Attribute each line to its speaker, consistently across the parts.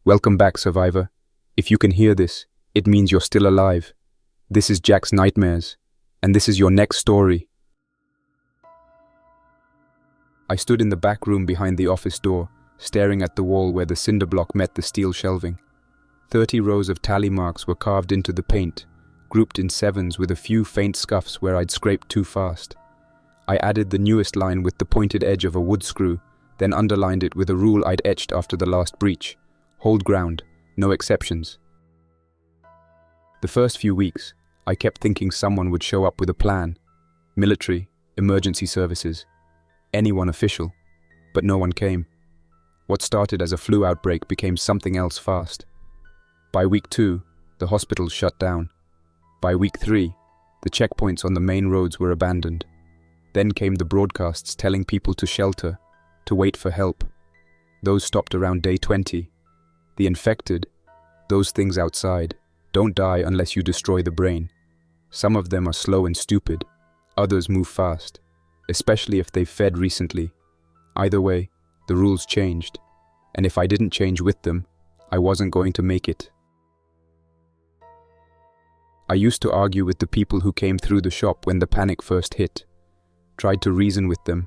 Speaker 1: Welcome back, survivor. If you can hear this, it means you're still alive. This is Jack's Nightmares, and this is your next story. I stood in the back room behind the office door, staring at the wall where the cinder block met the steel shelving. 30 rows of tally marks were carved into the paint, grouped in sevens with a few faint scuffs where I'd scraped too fast. I added the newest line with the pointed edge of a wood screw, then underlined it with a rule I'd etched after the last breach. Hold ground, no exceptions. The first few weeks, I kept thinking someone would show up with a plan. Military, emergency services, anyone official, but no one came. What started as a flu outbreak became something else fast. By week 2, the hospitals shut down. By week 3, the checkpoints on the main roads were abandoned. Then came the broadcasts telling people to shelter, to wait for help. Those stopped around day 20. The infected, those things outside, don't die unless you destroy the brain. Some of them are slow and stupid, others move fast, especially if they've fed recently. Either way, the rules changed, and if I didn't change with them, I wasn't going to make it. I used to argue with the people who came through the shop when the panic first hit, tried to reason with them,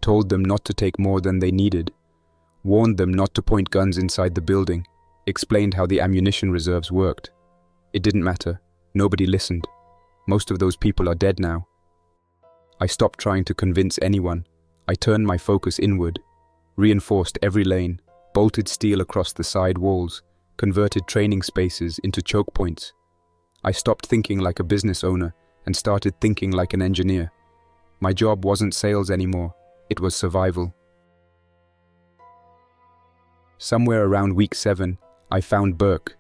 Speaker 1: told them not to take more than they needed, warned them not to point guns inside the building, explained how the ammunition reserves worked. It didn't matter. Nobody listened. Most of those people are dead now. I stopped trying to convince anyone. I turned my focus inward, reinforced every lane, bolted steel across the side walls, converted training spaces into choke points. I stopped thinking like a business owner and started thinking like an engineer. My job wasn't sales anymore. It was survival. Somewhere around week 7, I found Berk.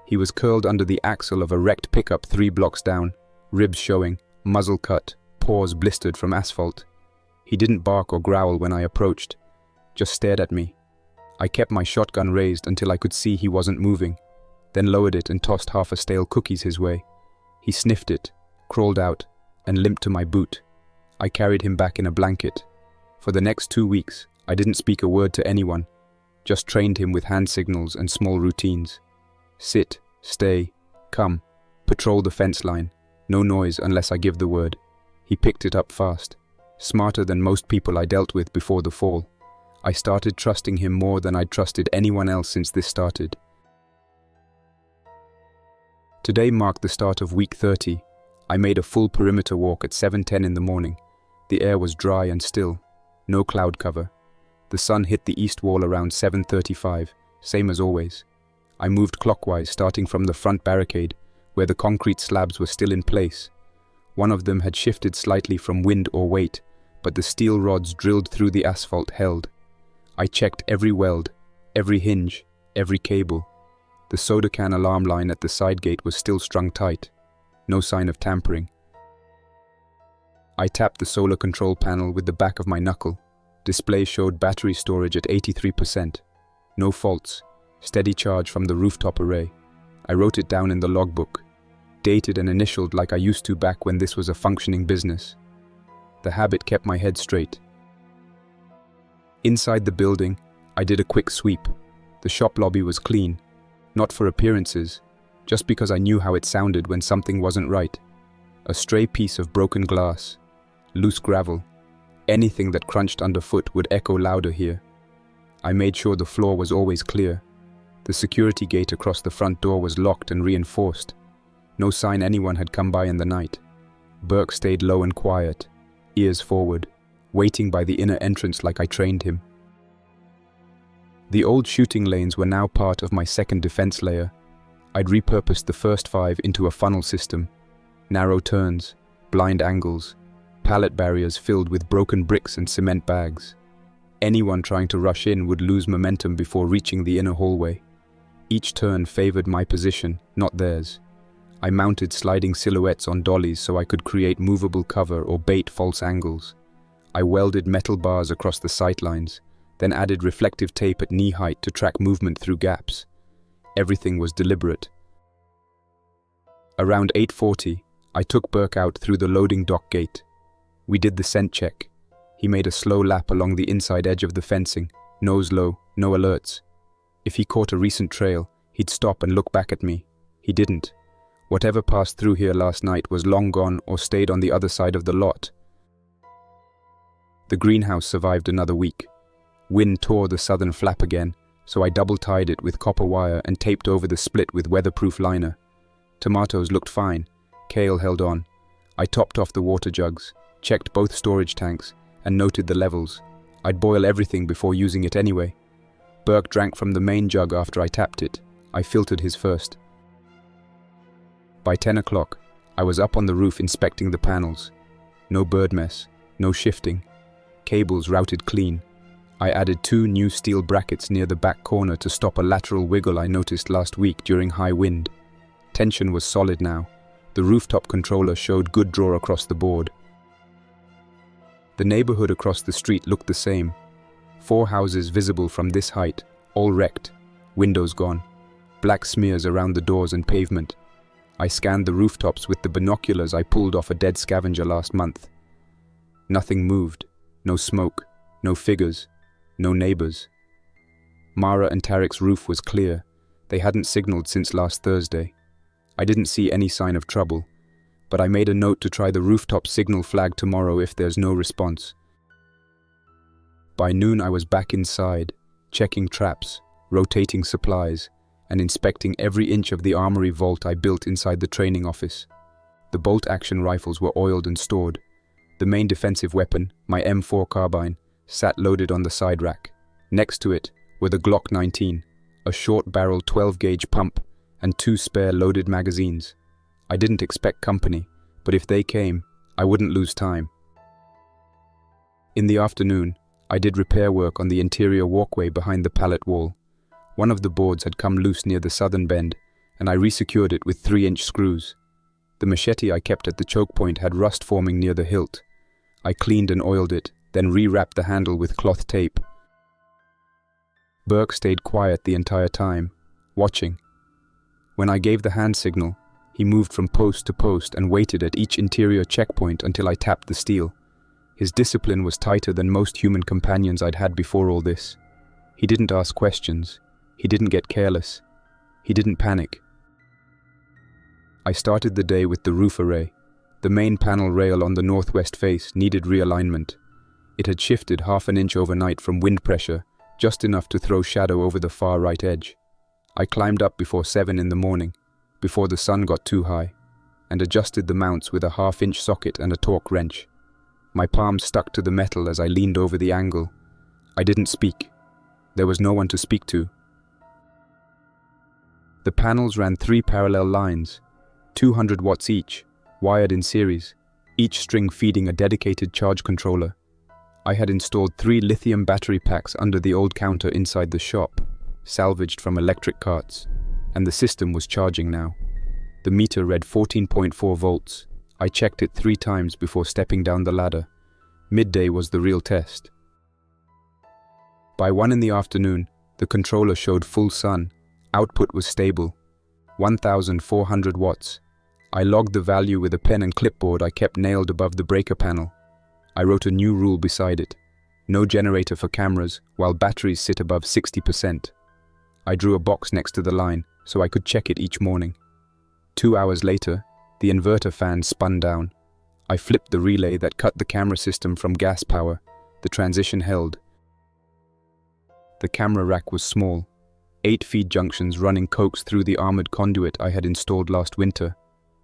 Speaker 1: He was curled under the axle of a wrecked pickup 3 blocks down, ribs showing, muzzle cut, paws blistered from asphalt. He didn't bark or growl when I approached, just stared at me. I kept my shotgun raised until I could see he wasn't moving, then lowered it and tossed half a stale cookies his way. He sniffed it, crawled out, and limped to my boot. I carried him back in a blanket. For the next 2 weeks, I didn't speak a word to anyone, just trained him with hand signals and small routines. Sit, stay, come, patrol the fence line, no noise unless I give the word. He picked it up fast, smarter than most people I dealt with before the fall. I started trusting him more than I'd trusted anyone else since this started. Today marked the start of week 30. I made a full perimeter walk at 7:10 in the morning. The air was dry and still, no cloud cover. The sun hit the east wall around 7:35, same as always. I moved clockwise, starting from the front barricade, where the concrete slabs were still in place. One of them had shifted slightly from wind or weight, but the steel rods drilled through the asphalt held. I checked every weld, every hinge, every cable. The soda can alarm line at the side gate was still strung tight. No sign of tampering. I tapped the solar control panel with the back of my knuckle. Display showed battery storage at 83%. No faults. Steady charge from the rooftop array. I wrote it down in the logbook. Dated and initialed like I used to back when this was a functioning business. The habit kept my head straight. Inside the building, I did a quick sweep. The shop lobby was clean. Not for appearances, just because I knew how it sounded when something wasn't right. A stray piece of broken glass, loose gravel, anything that crunched underfoot would echo louder here. I made sure the floor was always clear. The security gate across the front door was locked and reinforced. No sign anyone had come by in the night. Berk stayed low and quiet, ears forward, waiting by the inner entrance like I trained him. The old shooting lanes were now part of my second defense layer. I'd repurposed the first 5 into a funnel system. Narrow turns, blind angles, pallet barriers filled with broken bricks and cement bags. Anyone trying to rush in would lose momentum before reaching the inner hallway. Each turn favored my position, not theirs. I mounted sliding silhouettes on dollies so I could create movable cover or bait false angles. I welded metal bars across the sightlines, then added reflective tape at knee height to track movement through gaps. Everything was deliberate. Around 8:40, I took Berk out through the loading dock gate. We did the scent check. He made a slow lap along the inside edge of the fencing, nose low, no alerts. If he caught a recent trail, he'd stop and look back at me. He didn't. Whatever passed through here last night was long gone or stayed on the other side of the lot. The greenhouse survived another week. Wind tore the southern flap again, so I double-tied it with copper wire and taped over the split with weatherproof liner. Tomatoes looked fine. Kale held on. I topped off the water jugs, checked both storage tanks, and noted the levels. I'd boil everything before using it anyway. Berk drank from the main jug after I tapped it. I filtered his first. By 10 o'clock, I was up on the roof inspecting the panels. No bird mess, no shifting. Cables routed clean. I added 2 new steel brackets near the back corner to stop a lateral wiggle I noticed last week during high wind. Tension was solid now. The rooftop controller showed good draw across the board. The neighborhood across the street looked the same. 4 houses visible from this height, all wrecked, windows gone, black smears around the doors and pavement. I scanned the rooftops with the binoculars I pulled off a dead scavenger last month. Nothing moved, no smoke, no figures, no neighbors. Mara and Tarek's roof was clear. They hadn't signaled since last Thursday. I didn't see any sign of trouble, but I made a note to try the rooftop signal flag tomorrow if there's no response. By noon I was back inside, checking traps, rotating supplies, and inspecting every inch of the armory vault I built inside the training office. The bolt-action rifles were oiled and stored. The main defensive weapon, my M4 carbine, sat loaded on the side rack. Next to it were the Glock 19, a short-barrel 12-gauge pump, and 2 spare loaded magazines. I didn't expect company, but if they came, I wouldn't lose time. In the afternoon, I did repair work on the interior walkway behind the pallet wall. One of the boards had come loose near the southern bend, and I resecured it with 3-inch screws. The machete I kept at the choke point had rust forming near the hilt. I cleaned and oiled it, then re-wrapped the handle with cloth tape. Berk stayed quiet the entire time, watching. When I gave the hand signal, he moved from post to post and waited at each interior checkpoint until I tapped the steel. His discipline was tighter than most human companions I'd had before all this. He didn't ask questions. He didn't get careless. He didn't panic. I started the day with the roof array. The main panel rail on the northwest face needed realignment. It had shifted 1/2 inch overnight from wind pressure, just enough to throw shadow over the far right edge. I climbed up before 7 in the morning, before the sun got too high, and adjusted the mounts with a 1/2-inch socket and a torque wrench. My palms stuck to the metal as I leaned over the angle. I didn't speak. There was no one to speak to. The panels ran 3 parallel lines, 200 watts each, wired in series, each string feeding a dedicated charge controller. I had installed 3 lithium battery packs under the old counter inside the shop, salvaged from electric carts, and the system was charging now. The meter read 14.4 volts. I checked it 3 times before stepping down the ladder. Midday was the real test. By 1 in the afternoon, the controller showed full sun. Output was stable, 1,400 watts. I logged the value with a pen and clipboard I kept nailed above the breaker panel. I wrote a new rule beside it. No generator for cameras while batteries sit above 60%. I drew a box next to the line so I could check it each morning. 2 hours later, the inverter fan spun down. I flipped the relay that cut the camera system from gas power. The transition held. The camera rack was small. 8 feed junctions running coax through the armored conduit I had installed last winter.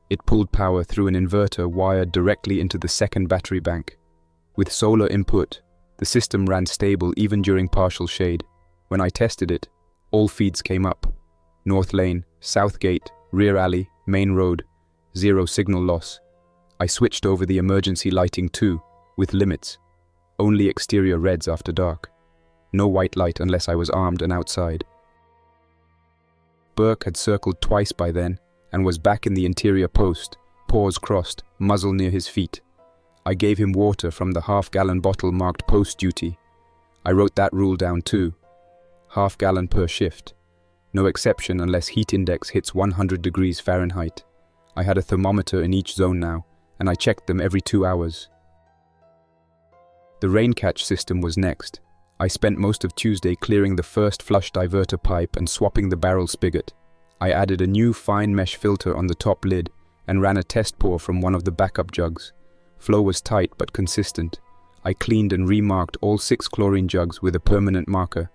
Speaker 1: It pulled power through an inverter wired directly into the second battery bank. With solar input, the system ran stable even during partial shade. When I tested it, all feeds came up. North lane, south gate, rear alley, main road. 0 signal loss. I switched over the emergency lighting too, with limits. Only exterior reds after dark. No white light unless I was armed and outside. Berk had circled twice by then and was back in the interior post, paws crossed, muzzle near his feet. I gave him water from the half-gallon bottle marked post duty. I wrote that rule down too. 1/2 gallon per shift. No exception unless heat index hits 100 degrees Fahrenheit. I had a thermometer in each zone now, and I checked them every 2 hours. The rain catch system was next. I spent most of Tuesday clearing the first flush diverter pipe and swapping the barrel spigot. I added a new fine mesh filter on the top lid and ran a test pour from one of the backup jugs. Flow was tight but consistent. I cleaned and remarked all 6 chlorine jugs with a permanent marker.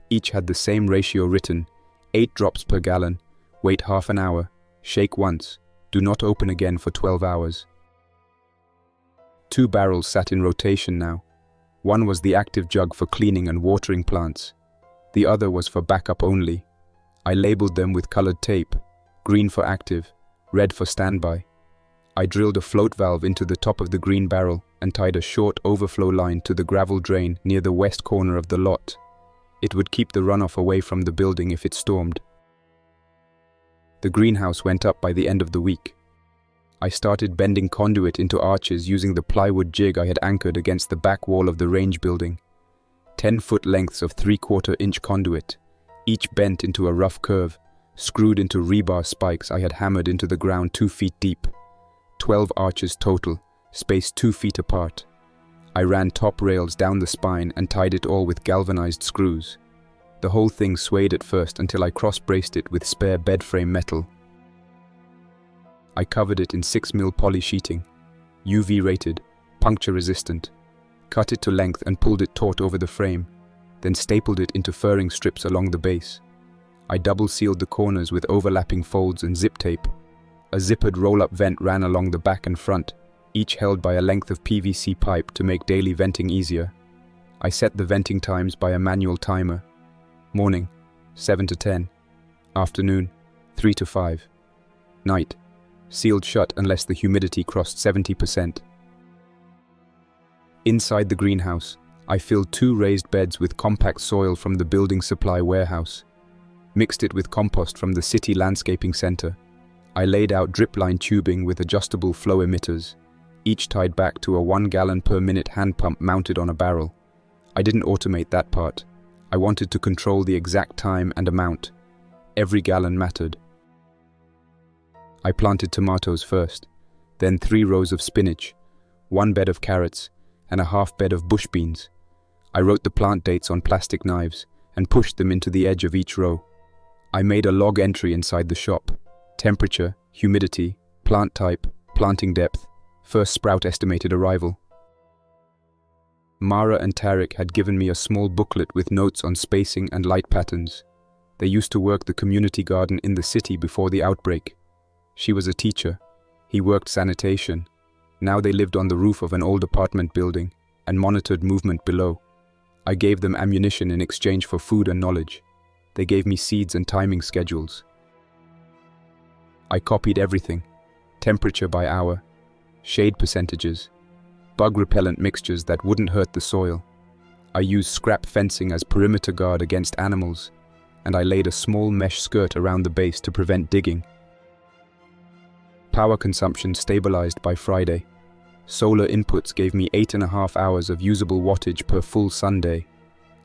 Speaker 1: Each had the same ratio written: 8 drops per gallon, wait half an hour, shake once, do not open again for 12 hours. 2 barrels sat in rotation now. One was the active jug for cleaning and watering plants. The other was for backup only. I labeled them with colored tape: green for active, red for standby. I drilled a float valve into the top of the green barrel and tied a short overflow line to the gravel drain near the west corner of the lot. It would keep the runoff away from the building if it stormed. The greenhouse went up by the end of the week. I started bending conduit into arches using the plywood jig I had anchored against the back wall of the range building. 10-foot lengths of 3/4-inch conduit, each bent into a rough curve, screwed into rebar spikes I had hammered into the ground 2 feet deep. 12 arches total, spaced 2 feet apart. I ran top rails down the spine and tied it all with galvanized screws. The whole thing swayed at first until I cross-braced it with spare bed frame metal. I covered it in 6mm poly sheeting, UV rated, puncture resistant, cut it to length and pulled it taut over the frame, then stapled it into furring strips along the base. I double sealed the corners with overlapping folds and zip tape. A zippered roll-up vent ran along the back and front, each held by a length of PVC pipe to make daily venting easier. I set the venting times by a manual timer. Morning, 7 to 10. Afternoon, 3 to 5. Night, sealed shut unless the humidity crossed 70%. Inside the greenhouse, I filled 2 raised beds with compact soil from the building supply warehouse. Mixed it with compost from the city landscaping center. I laid out drip line tubing with adjustable flow emitters, each tied back to a 1 gallon per minute hand pump mounted on a barrel. I didn't automate that part. I wanted to control the exact time and amount. Every gallon mattered. I planted tomatoes first, then 3 rows of spinach, 1 bed of carrots, and a half bed of bush beans. I wrote the plant dates on plastic knives and pushed them into the edge of each row. I made a log entry inside the shop: temperature, humidity, plant type, planting depth, first sprout estimated arrival. Mara and Tariq had given me a small booklet with notes on spacing and light patterns. They used to work the community garden in the city before the outbreak. She was a teacher. He worked sanitation. Now they lived on the roof of an old apartment building and monitored movement below. I gave them ammunition in exchange for food and knowledge. They gave me seeds and timing schedules. I copied everything: temperature by hour, shade percentages, bug repellent mixtures that wouldn't hurt the soil. I used scrap fencing as perimeter guard against animals, and I laid a small mesh skirt around the base to prevent digging. Power consumption stabilized by Friday. Solar inputs gave me 8.5 hours of usable wattage per full sun day.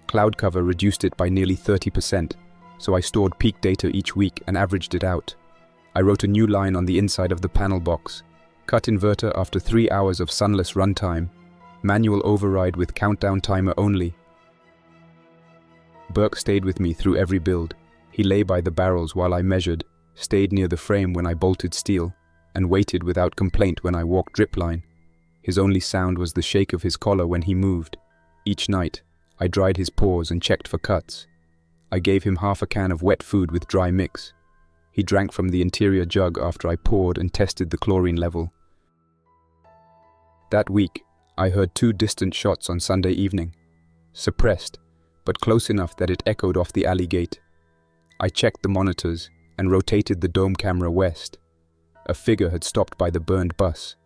Speaker 1: Cloud cover reduced it by nearly 30%, so I stored peak data each week and averaged it out. I wrote a new line on the inside of the panel box: cut inverter after 3 hours of sunless runtime, manual override with countdown timer only. Berk stayed with me through every build. He lay by the barrels while I measured, stayed near the frame when I bolted steel, and waited without complaint when I walked drip line. His only sound was the shake of his collar when he moved. Each night, I dried his paws and checked for cuts. I gave him half a can of wet food with dry mix. He drank from the interior jug after I poured and tested the chlorine level. That week, I heard 2 distant shots on Sunday evening. Suppressed, but close enough that it echoed off the alley gate. I checked the monitors and rotated the dome camera west. A figure had stopped by the burned bus.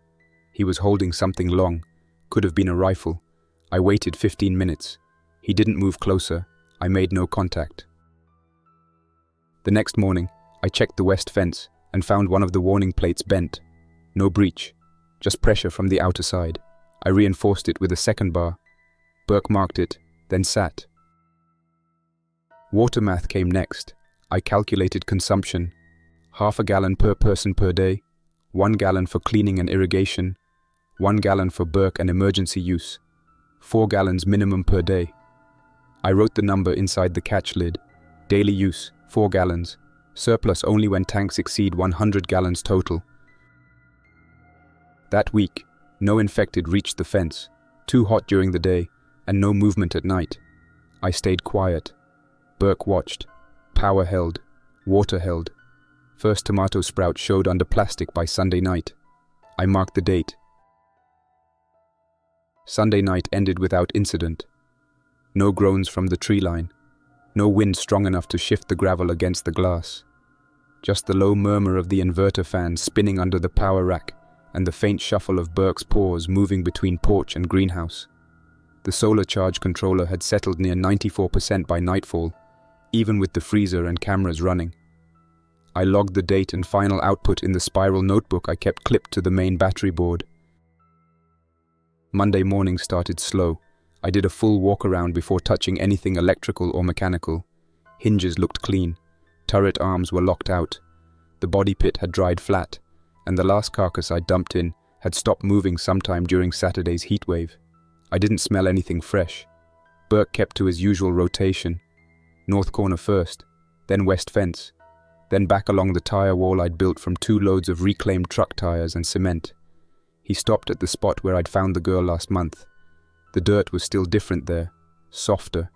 Speaker 1: He was holding something long, could have been a rifle. I waited 15 minutes. He didn't move closer. I made no contact. The next morning, I checked the west fence and found one of the warning plates bent. No breach, just pressure from the outer side. I reinforced it with a second bar. Berk marked it, then sat. Water math came next. I calculated consumption: half a gallon per person per day, 1 gallon for cleaning and irrigation, 1 gallon for Berk and emergency use, 4 gallons minimum per day. I wrote the number inside the catch lid. Daily use, 4 gallons. Surplus only when tanks exceed 100 gallons total. That week, no infected reached the fence, too hot during the day, and no movement at night. I stayed quiet. Berk watched. Power held. Water held. First tomato sprout showed under plastic by Sunday night. I marked the date. Sunday night ended without incident. No groans from the tree line. No wind strong enough to shift the gravel against the glass. Just the low murmur of the inverter fan spinning under the power rack and the faint shuffle of Berk's paws moving between porch and greenhouse. The solar charge controller had settled near 94% by nightfall, even with the freezer and cameras running. I logged the date and final output in the spiral notebook I kept clipped to the main battery board. Monday morning started slow. I did a full walk around before touching anything electrical or mechanical. Hinges looked clean. Turret arms were locked out. The body pit had dried flat, and the last carcass I dumped in had stopped moving sometime during Saturday's heatwave. I didn't smell anything fresh. Berk kept to his usual rotation. North corner first, then west fence, then back along the tire wall I'd built from 2 loads of reclaimed truck tires and cement. He stopped at the spot where I'd found the girl last month. The dirt was still different there, softer.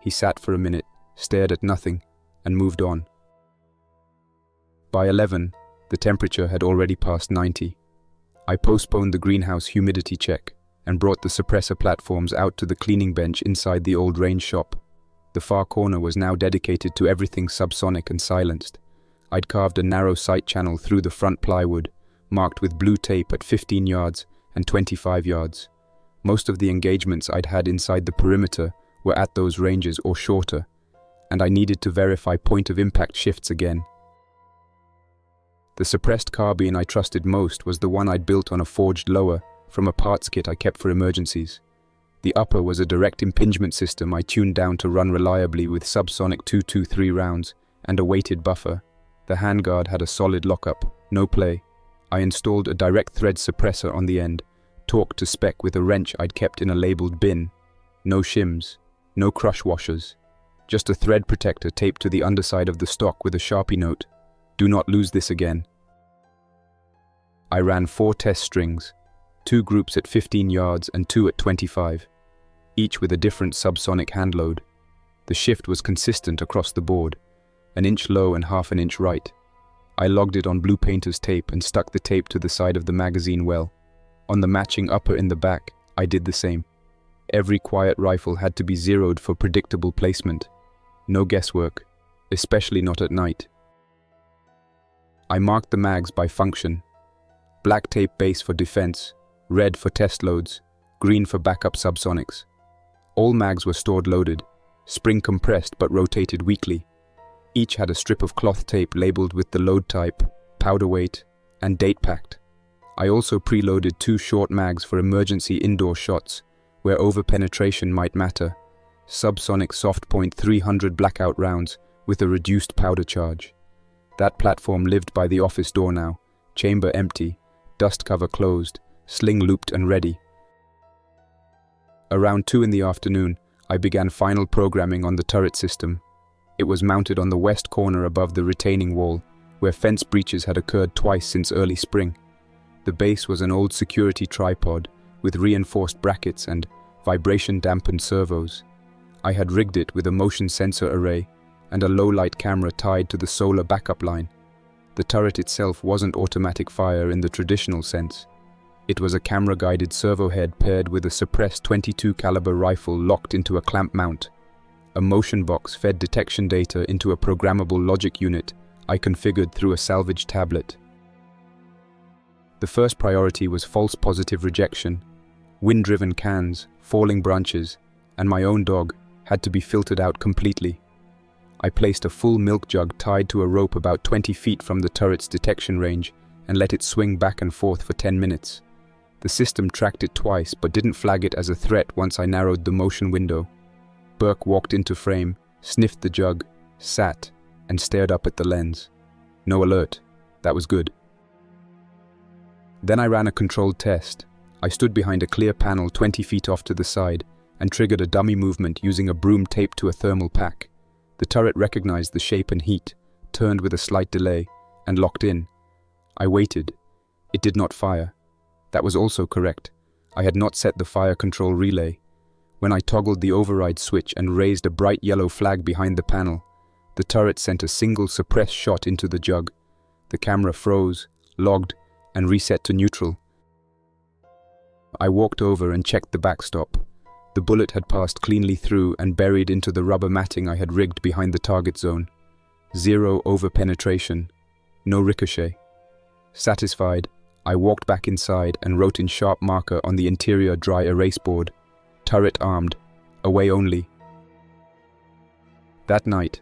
Speaker 1: He sat for a minute, stared at nothing, and moved on. By 11, the temperature had already passed 90. I postponed the greenhouse humidity check and brought the suppressor platforms out to the cleaning bench inside the old range shop. The far corner was now dedicated to everything subsonic and silenced. I'd carved a narrow sight channel through the front plywood, marked with blue tape at 15 yards and 25 yards. Most of the engagements I'd had inside the perimeter were at those ranges or shorter, and I needed to verify point of impact shifts again. The suppressed carbine I trusted most was the one I'd built on a forged lower from a parts kit I kept for emergencies. The upper was a direct impingement system I tuned down to run reliably with subsonic 223 rounds and a weighted buffer. The handguard had a solid lockup, no play. I installed a direct thread suppressor on the end, torqued to spec with a wrench I'd kept in a labeled bin. No shims, no crush washers, just a thread protector taped to the underside of the stock with a Sharpie note. Do not lose this again. I ran 4 test strings, 2 groups at 15 yards and 2 at 25, each with a different subsonic hand load. The shift was consistent across the board, 1 inch low and ½ inch right. I logged it on blue painter's tape and stuck the tape to the side of the magazine well. On the matching upper in the back, I did the same. Every quiet rifle had to be zeroed for predictable placement. No guesswork, especially not at night. I marked the mags by function. Black tape base for defense, red for test loads, green for backup subsonics. All mags were stored loaded, spring compressed but rotated weekly. Each had a strip of cloth tape labeled with the load type, powder weight, and date packed. I also preloaded 2 short mags for emergency indoor shots, where over-penetration might matter. Subsonic soft point 300 blackout rounds with a reduced powder charge. That platform lived by the office door now, chamber empty, dust cover closed, sling looped and ready. Around 2 in the afternoon, I began final programming on the turret system. It was mounted on the west corner above the retaining wall, where fence breaches had occurred twice since early spring. The base was an old security tripod with reinforced brackets and vibration-dampened servos. I had rigged it with a motion sensor array and a low-light camera tied to the solar backup line. The turret itself wasn't automatic fire in the traditional sense. It was a camera-guided servo head paired with a suppressed .22 caliber rifle locked into a clamp mount. A motion box fed detection data into a programmable logic unit I configured through a salvaged tablet. The first priority was false positive rejection. Wind-driven cans, falling branches, and my own dog had to be filtered out completely. I placed a full milk jug tied to a rope about 20 feet from the turret's detection range and let it swing back and forth for 10 minutes. The system tracked it twice but didn't flag it as a threat once I narrowed the motion window. Berk walked into frame, sniffed the jug, sat, and stared up at the lens. No alert. That was good. Then I ran a controlled test. I stood behind a clear panel 20 feet off to the side and triggered a dummy movement using a broom taped to a thermal pack. The turret recognized the shape and heat, turned with a slight delay, and locked in. I waited. It did not fire. That was also correct. I had not set the fire control relay. When I toggled the override switch and raised a bright yellow flag behind the panel, the turret sent a single suppressed shot into the jug. The camera froze, logged, and reset to neutral. I walked over and checked the backstop. The bullet had passed cleanly through and buried into the rubber matting I had rigged behind the target zone. Zero over-penetration. No ricochet. Satisfied, I walked back inside and wrote in sharp marker on the interior dry erase board, "Turret armed. Away only." That night,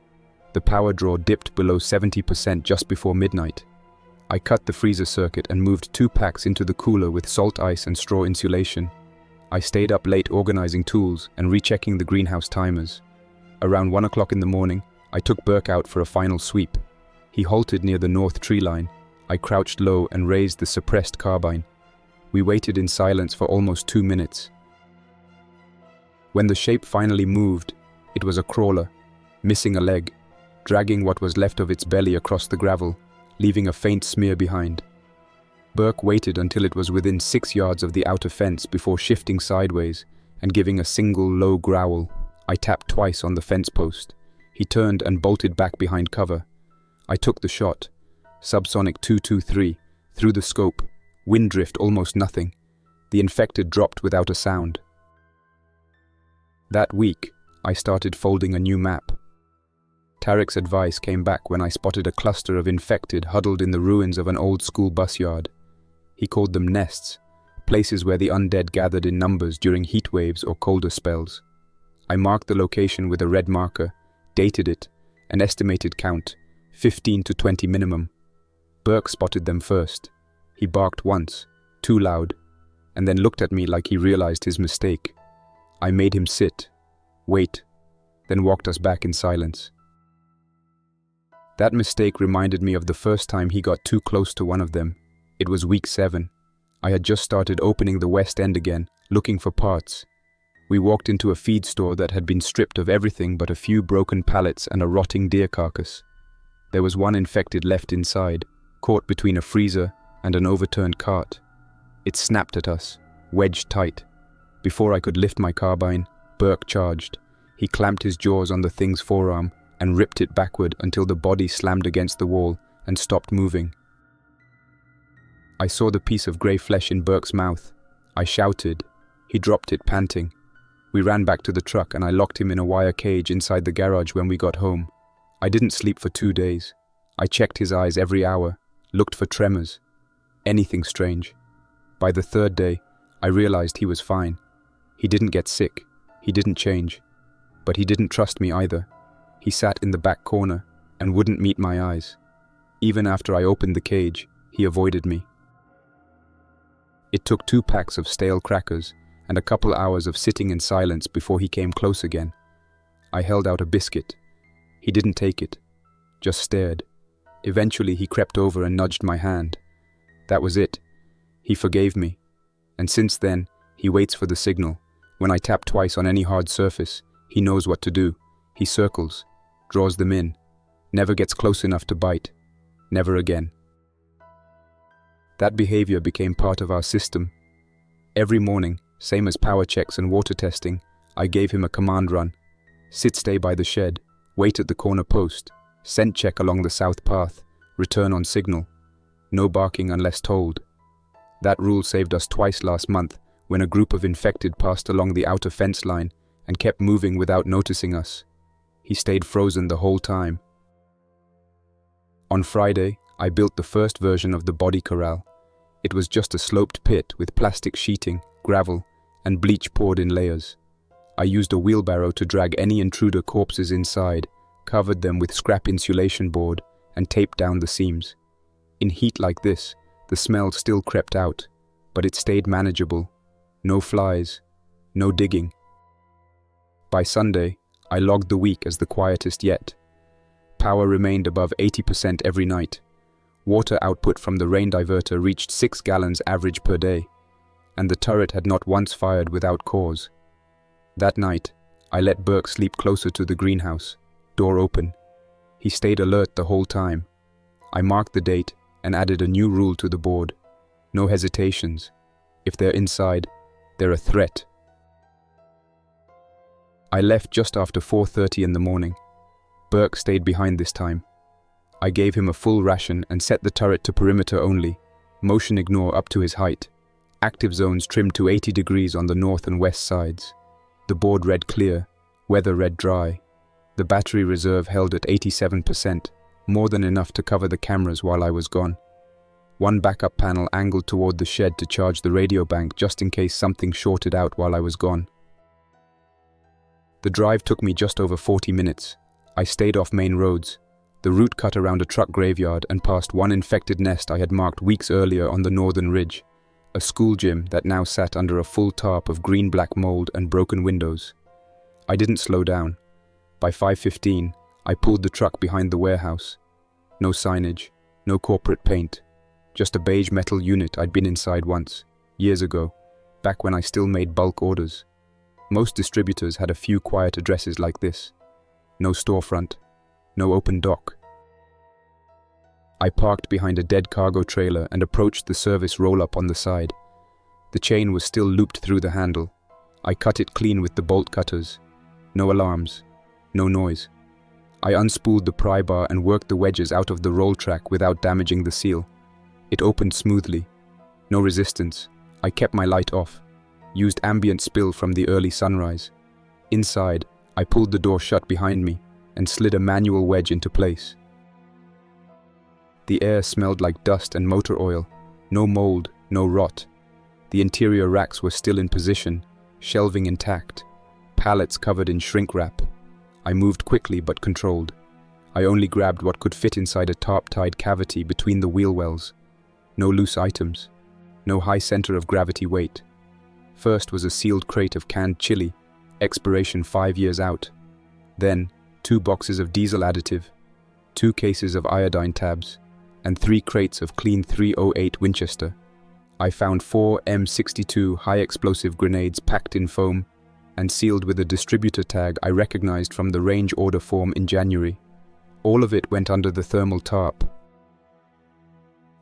Speaker 1: the power draw dipped below 70% just before midnight. I cut the freezer circuit and moved 2 packs into the cooler with salt ice and straw insulation. I stayed up late organizing tools and rechecking the greenhouse timers. Around 1 o'clock in the morning, I took Berk out for a final sweep. He halted near the north tree line. I crouched low and raised the suppressed carbine. We waited in silence for almost 2 minutes. When the shape finally moved, it was a crawler, missing a leg, dragging what was left of its belly across the gravel, leaving a faint smear behind. Berk waited until it was within 6 yards of the outer fence before shifting sideways and giving a single low growl. I tapped twice on the fence post. He turned and bolted back behind cover. I took the shot. Subsonic 223, through the scope, wind drift almost nothing. The infected dropped without a sound. That week, I started folding a new map. Tarek's advice came back when I spotted a cluster of infected huddled in the ruins of an old school bus yard. He called them nests, places where the undead gathered in numbers during heat waves or colder spells. I marked the location with a red marker, dated it, an estimated count, 15 to 20 minimum. Berk spotted them first. He barked once, too loud, and then looked at me like he realized his mistake. I made him sit, wait, then walked us back in silence. That mistake reminded me of the first time he got too close to one of them. It was week 7. I had just started opening the west end again, looking for parts. We walked into a feed store that had been stripped of everything but a few broken pallets and a rotting deer carcass. There was one infected left inside, caught between a freezer and an overturned cart. It snapped at us, wedged tight. Before I could lift my carbine, Berk charged. He clamped his jaws on the thing's forearm and ripped it backward until the body slammed against the wall and stopped moving. I saw the piece of grey flesh in Berk's mouth. I shouted. He dropped it, panting. We ran back to the truck and I locked him in a wire cage inside the garage when we got home. I didn't sleep for 2 days. I checked his eyes every hour, looked for tremors, anything strange. By the 3rd day, I realized he was fine. He didn't get sick. He didn't change. But he didn't trust me either. He sat in the back corner and wouldn't meet my eyes. Even after I opened the cage, he avoided me. It took 2 packs of stale crackers and a couple hours of sitting in silence before he came close again. I held out a biscuit. He didn't take it, just stared. Eventually he crept over and nudged my hand. That was it. He forgave me. And since then, he waits for the signal. When I tap twice on any hard surface, he knows what to do. He circles, draws them in, never gets close enough to bite. Never again. That behavior became part of our system. Every morning, same as power checks and water testing, I gave him a command run. Sit stay by the shed, wait at the corner post, scent check along the south path, return on signal. No barking unless told. That rule saved us twice last month when a group of infected passed along the outer fence line and kept moving without noticing us. He stayed frozen the whole time. On Friday, I built the first version of the body corral. It was just a sloped pit with plastic sheeting, gravel, and bleach poured in layers. I used a wheelbarrow to drag any intruder corpses inside, covered them with scrap insulation board, and taped down the seams. In heat like this, the smell still crept out, but it stayed manageable. No flies, no digging. By Sunday, I logged the week as the quietest yet. Power remained above 80% every night. Water output from the rain diverter reached 6 gallons average per day, and the turret had not once fired without cause. That night, I let Berk sleep closer to the greenhouse, door open. He stayed alert the whole time. I marked the date and added a new rule to the board. No hesitations. If they're inside, they're a threat. I left just after 4:30 in the morning. Berk stayed behind this time. I gave him a full ration and set the turret to perimeter only, motion ignore up to his height. Active zones trimmed to 80 degrees on the north and west sides. The board read clear, weather read dry. The battery reserve held at 87%, more than enough to cover the cameras while I was gone. One backup panel angled toward the shed to charge the radio bank just in case something shorted out while I was gone. The drive took me just over 40 minutes. I stayed off main roads. The route cut around a truck graveyard and past one infected nest I had marked weeks earlier on the northern ridge. A school gym that now sat under a full tarp of green-black mold and broken windows. I didn't slow down. By 5:15, I pulled the truck behind the warehouse. No signage, no corporate paint. Just a beige metal unit I'd been inside once, years ago, back when I still made bulk orders. Most distributors had a few quiet addresses like this. No storefront, no open dock. I parked behind a dead cargo trailer and approached the service roll-up on the side. The chain was still looped through the handle. I cut it clean with the bolt cutters. No alarms, no noise. I unspooled the pry bar and worked the wedges out of the roll track without damaging the seal. It opened smoothly. No resistance. I kept my light off. Used ambient spill from the early sunrise. Inside, I pulled the door shut behind me and slid a manual wedge into place. The air smelled like dust and motor oil. No mold, no rot. The interior racks were still in position, shelving intact, pallets covered in shrink wrap. I moved quickly but controlled. I only grabbed what could fit inside a tarp-tied cavity between the wheel wells. No loose items. No high center of gravity weight. First was a sealed crate of canned chili, expiration 5 years out. Then, 2 boxes of diesel additive, 2 cases of iodine tabs, and 3 crates of clean .308 Winchester. I found 4 M62 high-explosive grenades packed in foam and sealed with a distributor tag I recognized from the range order form in January. All of it went under the thermal tarp.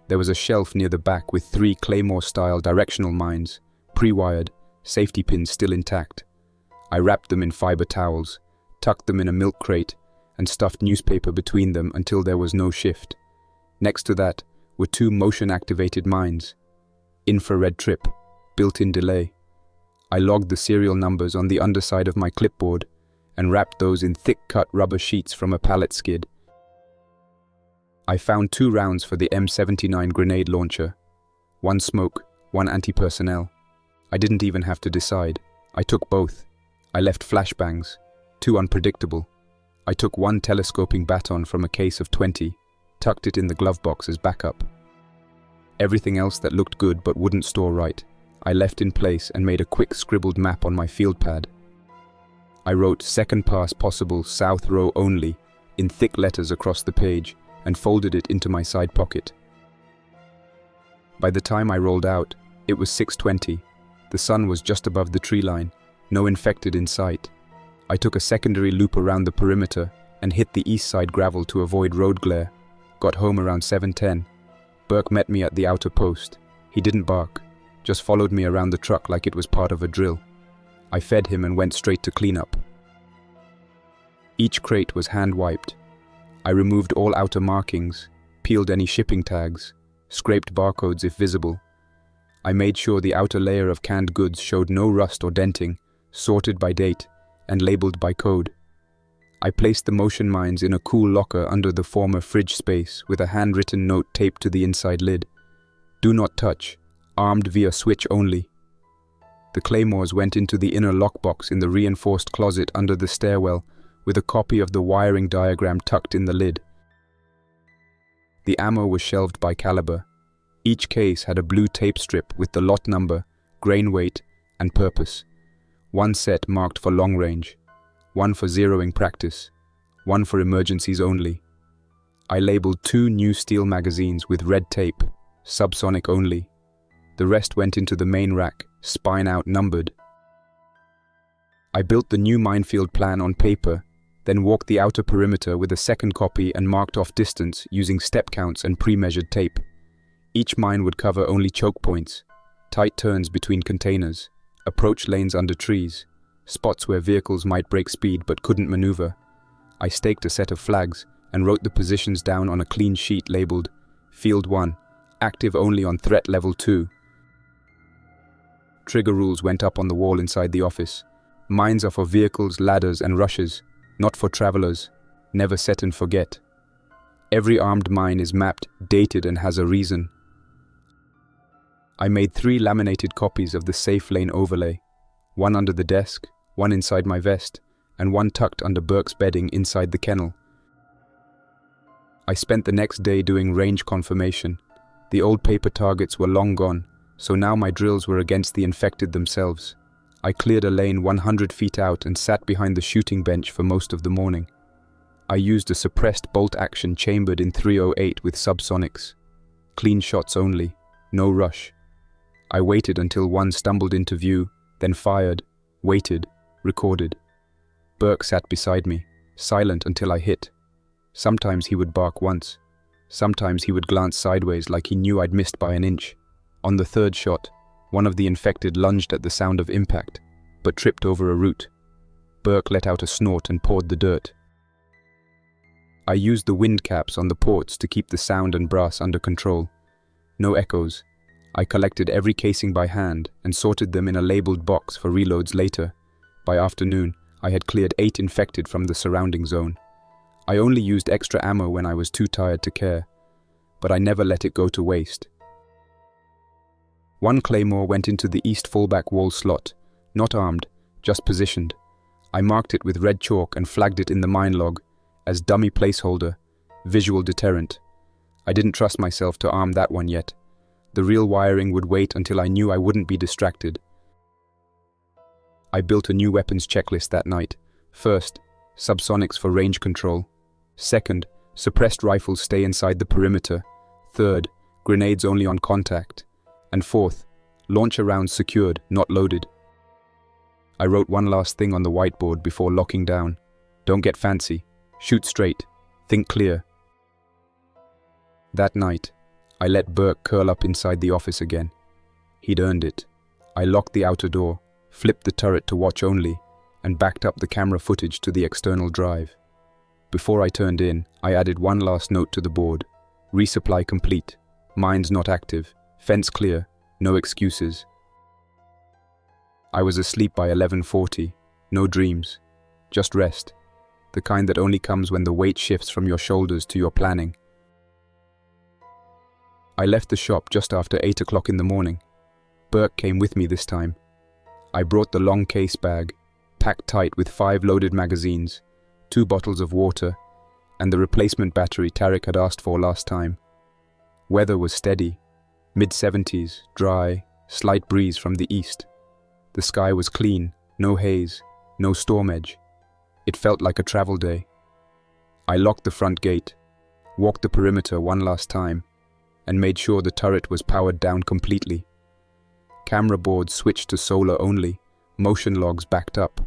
Speaker 1: There was a shelf near the back with 3 Claymore-style directional mines, pre-wired, safety pins still intact. I wrapped them in fiber towels, tucked them in a milk crate, and stuffed newspaper between them until there was no shift. Next to that were 2 motion-activated mines. Infrared trip, built-in delay. I logged the serial numbers on the underside of my clipboard and wrapped those in thick-cut rubber sheets from a pallet skid. I found 2 rounds for the M79 grenade launcher. 1 smoke, 1 anti-personnel. I didn't even have to decide. I took both. I left flashbangs, too unpredictable. I took 1 telescoping baton from a case of 20, tucked it in the glove box as backup. Everything else that looked good but wouldn't store right, I left in place and made a quick scribbled map on my field pad. I wrote "second pass possible, south row only" in thick letters across the page and folded it into my side pocket. By the time I rolled out, it was 6:20. The sun was just above the tree line, no infected in sight. I took a secondary loop around the perimeter and hit the east side gravel to avoid road glare. Got home around 7:10. Berk met me at the outer post. He didn't bark, just followed me around the truck like it was part of a drill. I fed him and went straight to cleanup. Each crate was hand-wiped. I removed all outer markings, peeled any shipping tags, scraped barcodes if visible. I made sure the outer layer of canned goods showed no rust or denting, sorted by date, and labeled by code. I placed the motion mines in a cool locker under the former fridge space with a handwritten note taped to the inside lid. "Do not touch, armed via switch only." The claymores went into the inner lockbox in the reinforced closet under the stairwell with a copy of the wiring diagram tucked in the lid. The ammo was shelved by caliber. Each case had a blue tape strip with the lot number, grain weight, and purpose. 1 set marked for long range, 1 for zeroing practice, 1 for emergencies only. I labeled 2 new steel magazines with red tape, subsonic only. The rest went into the main rack, spine out numbered. I built the new minefield plan on paper, then walked the outer perimeter with a second copy and marked off distance using step counts and pre-measured tape. Each mine would cover only choke points, tight turns between containers, approach lanes under trees, spots where vehicles might break speed but couldn't maneuver. I staked a set of flags and wrote the positions down on a clean sheet labeled Field 1, active only on threat level 2. Trigger rules went up on the wall inside the office. Mines are for vehicles, ladders and rushes, not for travelers. Never set and forget. Every armed mine is mapped, dated and has a reason. I made 3 laminated copies of the safe lane overlay, one under the desk, one inside my vest, and one tucked under Berk's bedding inside the kennel. I spent the next day doing range confirmation. The old paper targets were long gone, so now my drills were against the infected themselves. I cleared a lane 100 feet out and sat behind the shooting bench for most of the morning. I used a suppressed bolt action chambered in 308 with subsonics. Clean shots only, no rush. I waited until one stumbled into view, then fired, waited, recorded. Berk sat beside me, silent until I hit. Sometimes he would bark once. Sometimes he would glance sideways like he knew I'd missed by an inch. On the third shot, one of the infected lunged at the sound of impact, but tripped over a root. Berk let out a snort and pawed the dirt. I used the wind caps on the ports to keep the sound and brass under control. No echoes. I collected every casing by hand and sorted them in a labeled box for reloads later. By afternoon, I had cleared 8 infected from the surrounding zone. I only used extra ammo when I was too tired to care, but I never let it go to waste. One claymore went into the east fallback wall slot, not armed, just positioned. I marked it with red chalk and flagged it in the mine log as dummy placeholder, visual deterrent. I didn't trust myself to arm that one yet. The real wiring would wait until I knew I wouldn't be distracted. I built a new weapons checklist that night. First, subsonics for range control. Second, suppressed rifles stay inside the perimeter. Third, grenades only on contact. And fourth, launcher rounds secured, not loaded. I wrote one last thing on the whiteboard before locking down. Don't get fancy. Shoot straight. Think clear. That night, I let Berk curl up inside the office again. He'd earned it. I locked the outer door, flipped the turret to watch only, and backed up the camera footage to the external drive. Before I turned in, I added one last note to the board. Resupply complete. Mines not active. Fence clear. No excuses. I was asleep by 11:40. No dreams. Just rest. The kind that only comes when the weight shifts from your shoulders to your planning. I left the shop just after 8 o'clock in the morning. Berk came with me this time. I brought the long case bag, packed tight with 5 loaded magazines, 2 bottles of water, and the replacement battery Tarek had asked for last time. Weather was steady, mid-70s, dry, slight breeze from the east. The sky was clean, no haze, no storm edge. It felt like a travel day. I locked the front gate, walked the perimeter one last time, and made sure the turret was powered down completely. Camera boards switched to solar only, motion logs backed up.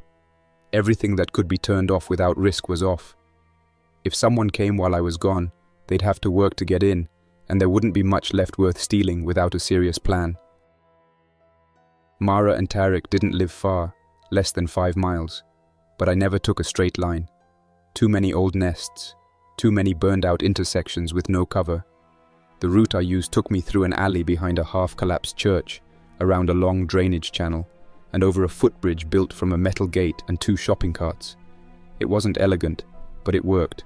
Speaker 1: Everything that could be turned off without risk was off. If someone came while I was gone, they'd have to work to get in, and there wouldn't be much left worth stealing without a serious plan. Mara and Tarek didn't live far, less than 5 miles, but I never took a straight line. Too many old nests, too many burned-out intersections with no cover. The route I used took me through an alley behind a half-collapsed church, around a long drainage channel, and over a footbridge built from a metal gate and 2 shopping carts. It wasn't elegant, but it worked,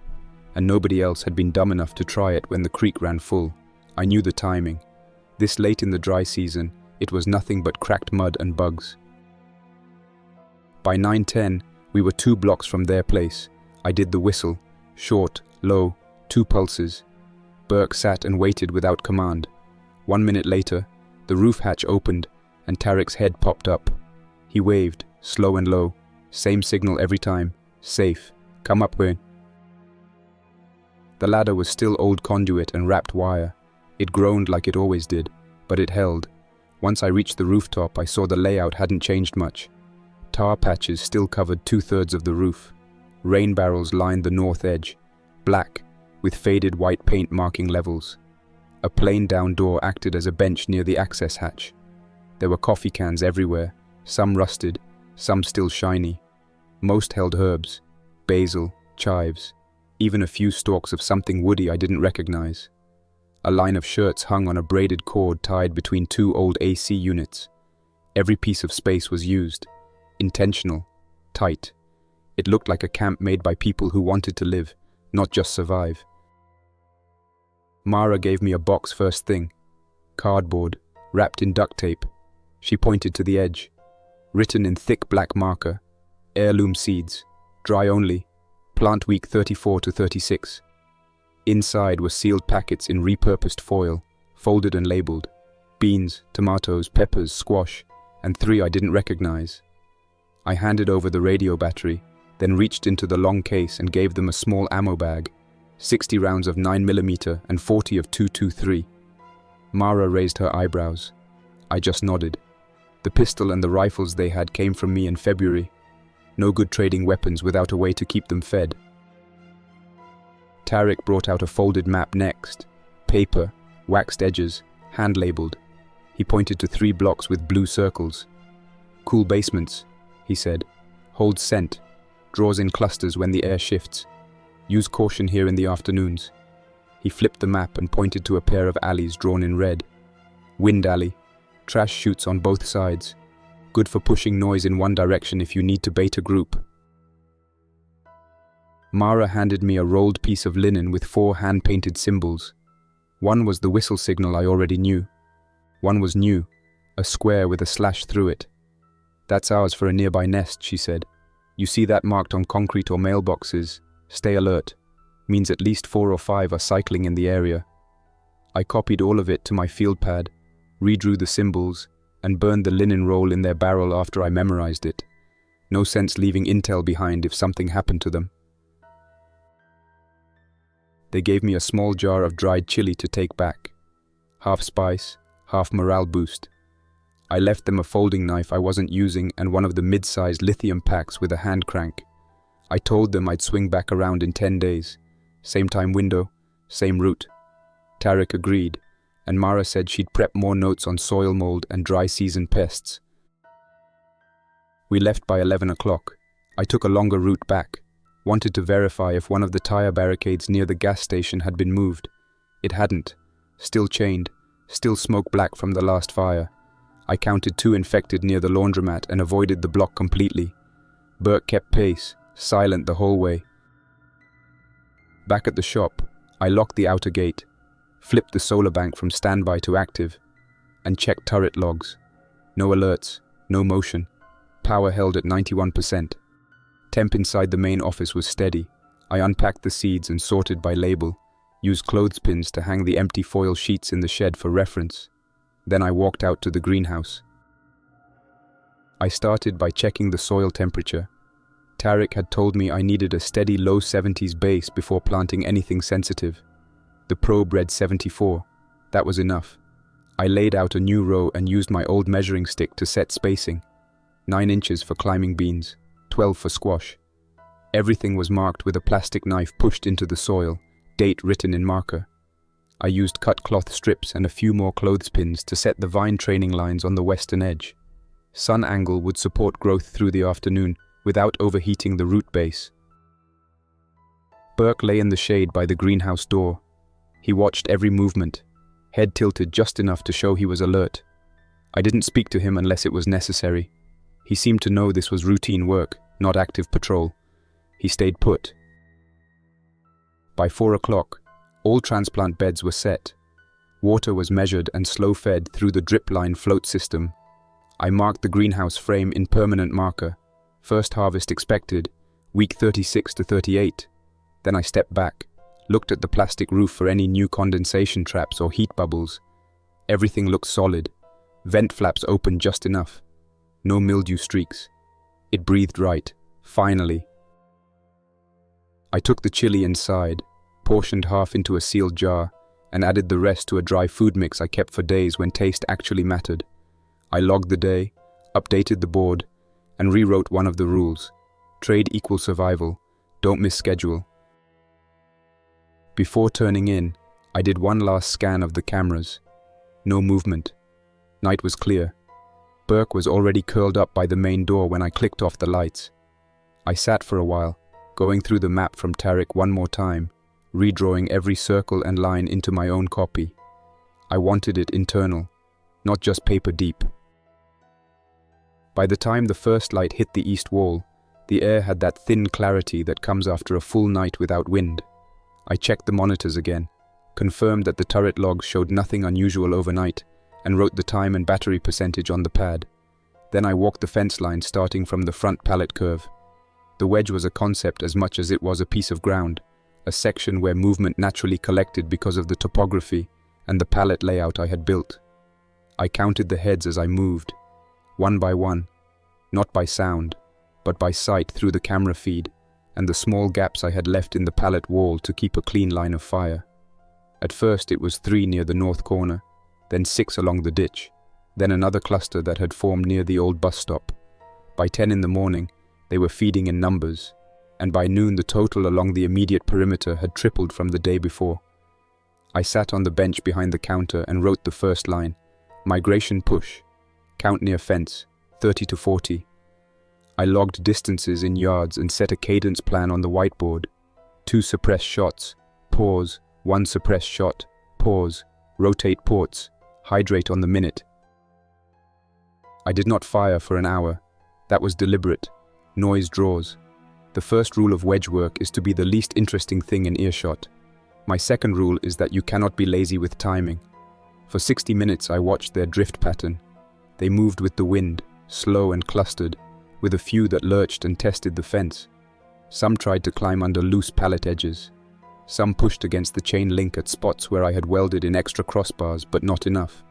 Speaker 1: and nobody else had been dumb enough to try it when the creek ran full. I knew the timing. This late in the dry season, it was nothing but cracked mud and bugs. By 9:10, we were 2 blocks from their place. I did the whistle, short, low, 2 pulses. Berk sat and waited without command. 1 minute later, the roof hatch opened and Tarek's head popped up. He waved, slow and low. Same signal every time. Safe. Come up, Wayne. The ladder was still old conduit and wrapped wire. It groaned like it always did, but it held. Once I reached the rooftop, I saw the layout hadn't changed much. Tar patches still covered 2/3 of the roof. Rain barrels lined the north edge, black, with faded white paint marking levels. A plain down door acted as a bench near the access hatch. There were coffee cans everywhere, some rusted, some still shiny. Most held herbs, basil, chives, even a few stalks of something woody I didn't recognize. A line of shirts hung on a braided cord tied between two old AC units. Every piece of space was used. Intentional, tight. It looked like a camp made by people who wanted to live, not just survive. Mara gave me a box first thing. Cardboard, wrapped in duct tape. She pointed to the edge. Written in thick black marker, heirloom seeds, dry only, plant week 34 to 36. Inside were sealed packets in repurposed foil, folded and labeled. Beans, tomatoes, peppers, squash, and 3 I didn't recognize. I handed over the radio battery, then reached into the long case and gave them a small ammo bag, 60 rounds of 9mm and 40 of 223. Mara raised her eyebrows. I just nodded. The pistol and the rifles they had came from me in February. No good trading weapons without a way to keep them fed. Tarek brought out a folded map next. Paper, waxed edges, hand-labeled. He pointed to 3 blocks with blue circles. Cool basements, he said. Hold scent. Draws in clusters when the air shifts. Use caution here in the afternoons. He flipped the map and pointed to a pair of alleys drawn in red. Wind alley. Trash chutes on both sides. Good for pushing noise in one direction if you need to bait a group. Mara handed me a rolled piece of linen with 4 hand-painted symbols. One was the whistle signal I already knew. One was new, a square with a slash through it. That's ours for a nearby nest, she said. You see that marked on concrete or mailboxes. Stay alert. Means at least 4 or 5 are cycling in the area. I copied all of it to my field pad, redrew the symbols, and burned the linen roll in their barrel after I memorized it. No sense leaving intel behind if something happened to them. They gave me a small jar of dried chili to take back. Half spice, half morale boost. I left them a folding knife I wasn't using and one of the mid-sized lithium packs with a hand crank. I told them I'd swing back around in 10 days. Same time window, same route. Tarek agreed, and Mara said she'd prep more notes on soil mold and dry season pests. We left by 11 o'clock. I took a longer route back. Wanted to verify if one of the tire barricades near the gas station had been moved. It hadn't. Still chained. Still smoke black from the last fire. I counted 2 infected near the laundromat and avoided the block completely. Berk kept pace, silent the whole way. Back at the shop, I locked the outer gate, flipped the solar bank from standby to active, and checked turret logs. No alerts, no motion. Power held at 91%. Temp inside the main office was steady. I unpacked the seeds and sorted by label, used clothespins to hang the empty foil sheets in the shed for reference. Then I walked out to the greenhouse. I started by checking the soil temperature. Tarek had told me I needed a steady low 70s base before planting anything sensitive. The probe read 74. That was enough. I laid out a new row and used my old measuring stick to set spacing. 9 inches for climbing beans, 12 for squash. Everything was marked with a plastic knife pushed into the soil, date written in marker. I used cut cloth strips and a few more clothespins to set the vine training lines on the western edge. Sun angle would support growth through the afternoon without overheating the root base. Berk lay in the shade by the greenhouse door. He watched every movement, head tilted just enough to show he was alert. I didn't speak to him unless it was necessary. He seemed to know this was routine work, not active patrol. He stayed put. By 4 o'clock, all transplant beds were set. Water was measured and slow-fed through the drip line float system. I marked the greenhouse frame in permanent marker. First harvest expected, week 36 to 38. Then I stepped back, looked at the plastic roof for any new condensation traps or heat bubbles. Everything looked solid. Vent flaps opened just enough. No mildew streaks. It breathed right, finally. I took the chili inside, portioned half into a sealed jar, and added the rest to a dry food mix I kept for days when taste actually mattered. I logged the day, updated the board, and rewrote one of the rules. Trade equals survival, don't miss schedule. Before turning in, I did one last scan of the cameras. No movement. Night was clear. Berk was already curled up by the main door when I clicked off the lights. I sat for a while, going through the map from Tariq one more time, redrawing every circle and line into my own copy. I wanted it internal, not just paper deep. By the time the first light hit the east wall, the air had that thin clarity that comes after a full night without wind. I checked the monitors again, confirmed that the turret logs showed nothing unusual overnight, and wrote the time and battery percentage on the pad. Then I walked the fence line starting from the front pallet curve. The wedge was a concept as much as it was a piece of ground, a section where movement naturally collected because of the topography and the pallet layout I had built. I counted the heads as I moved, one by one, not by sound, but by sight through the camera feed, and the small gaps I had left in the pallet wall to keep a clean line of fire. At first it was 3 near the north corner, then 6 along the ditch, then another cluster that had formed near the old bus stop. By 10 in the morning, they were feeding in numbers, and by noon the total along the immediate perimeter had tripled from the day before. I sat on the bench behind the counter and wrote the first line, migration push, count near fence, 30 to 40. I logged distances in yards and set a cadence plan on the whiteboard. 2 suppressed shots, pause, 1 suppressed shot, pause, rotate ports, hydrate on the minute. I did not fire for an hour. That was deliberate. Noise draws. The first rule of wedge work is to be the least interesting thing in earshot. My second rule is that you cannot be lazy with timing. For 60 minutes I watched their drift pattern. They moved with the wind, slow and clustered, with a few that lurched and tested the fence. Some tried to climb under loose pallet edges. Some pushed against the chain link at spots where I had welded in extra crossbars, but not enough.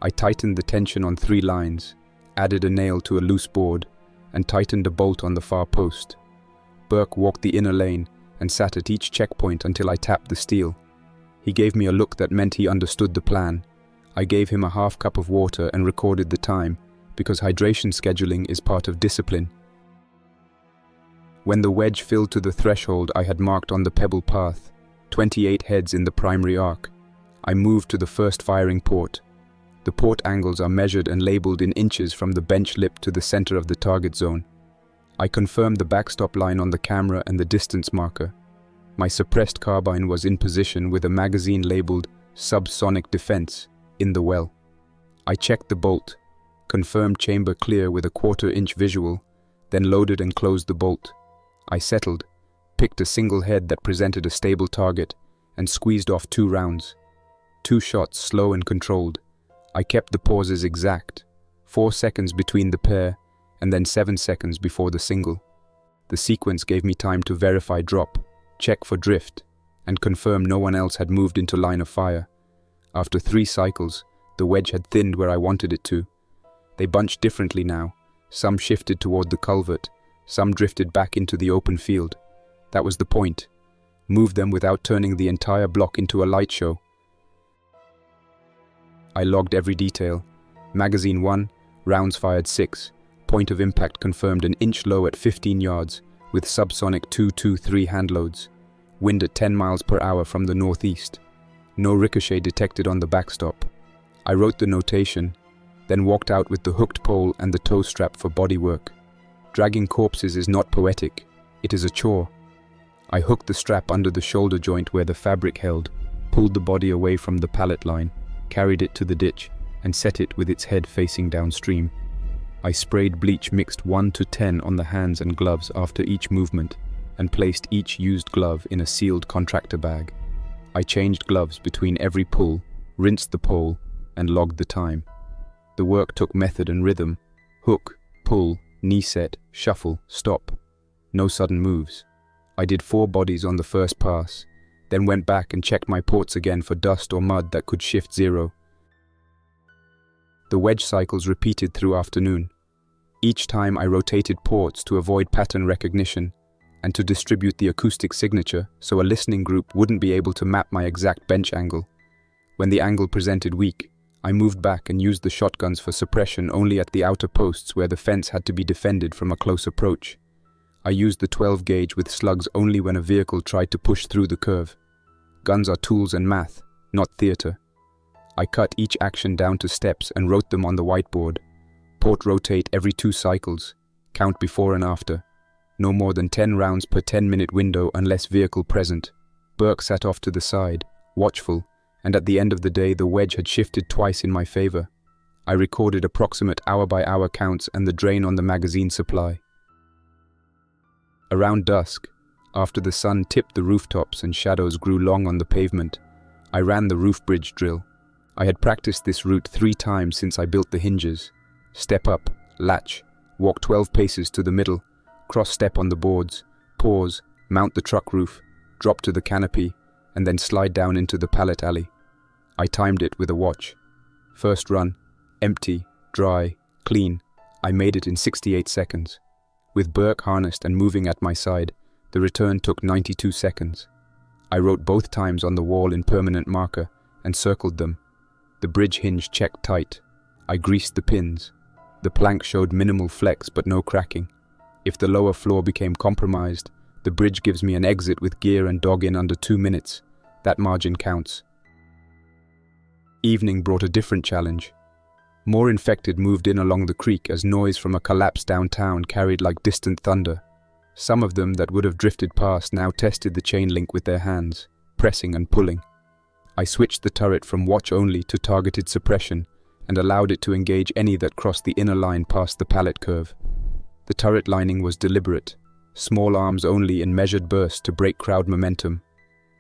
Speaker 1: I tightened the tension on 3 lines, added a nail to a loose board, and tightened a bolt on the far post. Berk walked the inner lane and sat at each checkpoint until I tapped the steel. He gave me a look that meant he understood the plan. I gave him a half cup of water and recorded the time, because hydration scheduling is part of discipline. When the wedge filled to the threshold I had marked on the pebble path, 28 heads in the primary arc, I moved to the first firing port. The port angles are measured and labeled in inches from the bench lip to the center of the target zone. I confirmed the backstop line on the camera and the distance marker. My suppressed carbine was in position with a magazine labeled subsonic defense in the well. I checked the bolt, confirmed chamber clear with a 1/4 inch visual, then loaded and closed the bolt. I settled, picked a single head that presented a stable target, and squeezed off 2 rounds. 2 shots, slow and controlled. I kept the pauses exact, 4 seconds between the pair, and then 7 seconds before the single. The sequence gave me time to verify drop, check for drift, and confirm no one else had moved into line of fire. After 3 cycles, the wedge had thinned where I wanted it to. They bunched differently now. Some shifted toward the culvert, some drifted back into the open field. That was the point. Move them without turning the entire block into a light show. I logged every detail. Magazine 1, rounds fired 6. Point of impact confirmed an inch low at 15 yards, with subsonic 223 handloads. Wind at 10 miles per hour from the northeast. No ricochet detected on the backstop. I wrote the notation, then walked out with the hooked pole and the tow strap for bodywork. Dragging corpses is not poetic, it is a chore. I hooked the strap under the shoulder joint where the fabric held, pulled the body away from the pallet line, carried it to the ditch, and set it with its head facing downstream. I sprayed bleach mixed 1 to 10 on the hands and gloves after each movement, and placed each used glove in a sealed contractor bag. I changed gloves between every pull, rinsed the pole, and logged the time. The work took method and rhythm. Hook, pull, knee set, shuffle, stop. No sudden moves. I did 4 bodies on the first pass, then went back and checked my ports again for dust or mud that could shift 0. The wedge cycles repeated through afternoon. Each time I rotated ports to avoid pattern recognition and to distribute the acoustic signature so a listening group wouldn't be able to map my exact bench angle. When the angle presented weak, I moved back and used the shotguns for suppression only at the outer posts where the fence had to be defended from a close approach. I used the 12 gauge with slugs only when a vehicle tried to push through the curve. Guns are tools and math, not theater. I cut each action down to steps and wrote them on the whiteboard. Port rotate every 2 cycles. Count before and after. No more than 10 rounds per 10-minute window unless vehicle present. Berk sat off to the side, watchful, and at the end of the day the wedge had shifted twice in my favor. I recorded approximate hour-by-hour counts and the drain on the magazine supply. Around dusk, after the sun tipped the rooftops and shadows grew long on the pavement, I ran the roof bridge drill. I had practiced this route 3 times since I built the hinges. Step up, latch, walk 12 paces to the middle, cross-step on the boards, pause, mount the truck roof, drop to the canopy, and then slide down into the pallet alley. I timed it with a watch. First run, empty, dry, clean. I made it in 68 seconds. With Berk harnessed and moving at my side, the return took 92 seconds. I wrote both times on the wall in permanent marker and circled them. The bridge hinge checked tight. I greased the pins. The plank showed minimal flex but no cracking. If the lower floor became compromised, the bridge gives me an exit with gear and dog in under 2 minutes. That margin counts. Evening brought a different challenge. More infected moved in along the creek as noise from a collapse downtown carried like distant thunder. Some of them that would have drifted past now tested the chain link with their hands, pressing and pulling. I switched the turret from watch only to targeted suppression and allowed it to engage any that crossed the inner line past the pallet curve. The turret lining was deliberate, small arms only in measured bursts to break crowd momentum.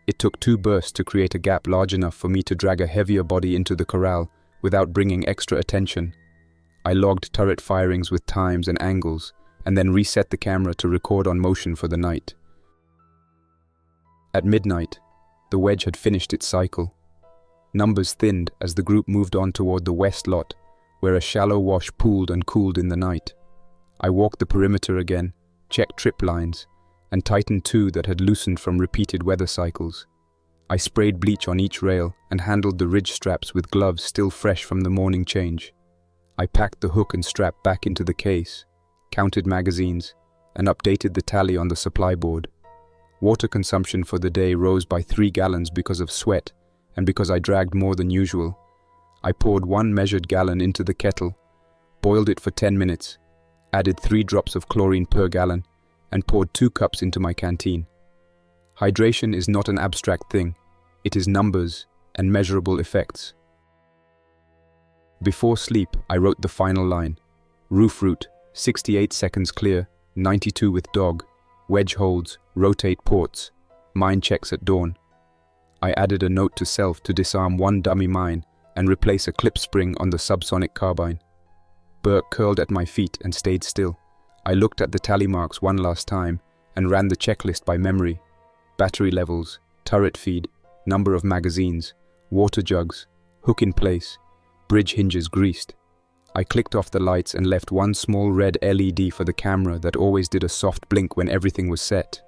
Speaker 1: It took 2 bursts to create a gap large enough for me to drag a heavier body into the corral without bringing extra attention. I logged turret firings with times and angles, and then reset the camera to record on motion for the night. At midnight, the wedge had finished its cycle. Numbers thinned as the group moved on toward the west lot, where a shallow wash pooled and cooled in the night. I walked the perimeter again, checked trip lines, and tightened 2 that had loosened from repeated weather cycles. I sprayed bleach on each rail and handled the ridge straps with gloves still fresh from the morning change. I packed the hook and strap back into the case, counted magazines, and updated the tally on the supply board. Water consumption for the day rose by 3 gallons because of sweat and because I dragged more than usual. I poured 1 measured gallon into the kettle, boiled it for 10 minutes, added 3 drops of chlorine per gallon, and poured 2 cups into my canteen. Hydration is not an abstract thing. It is numbers and measurable effects. Before sleep, I wrote the final line. Roof route, 68 seconds clear, 92 with dog, wedge holds, rotate ports, mine checks at dawn. I added a note to self to disarm 1 dummy mine and replace a clip spring on the subsonic carbine. Berk curled at my feet and stayed still. I looked at the tally marks one last time and ran the checklist by memory. Battery levels, turret feed, number of magazines, water jugs, hook in place, bridge hinges greased. I clicked off the lights and left 1 small red LED for the camera that always did a soft blink when everything was set.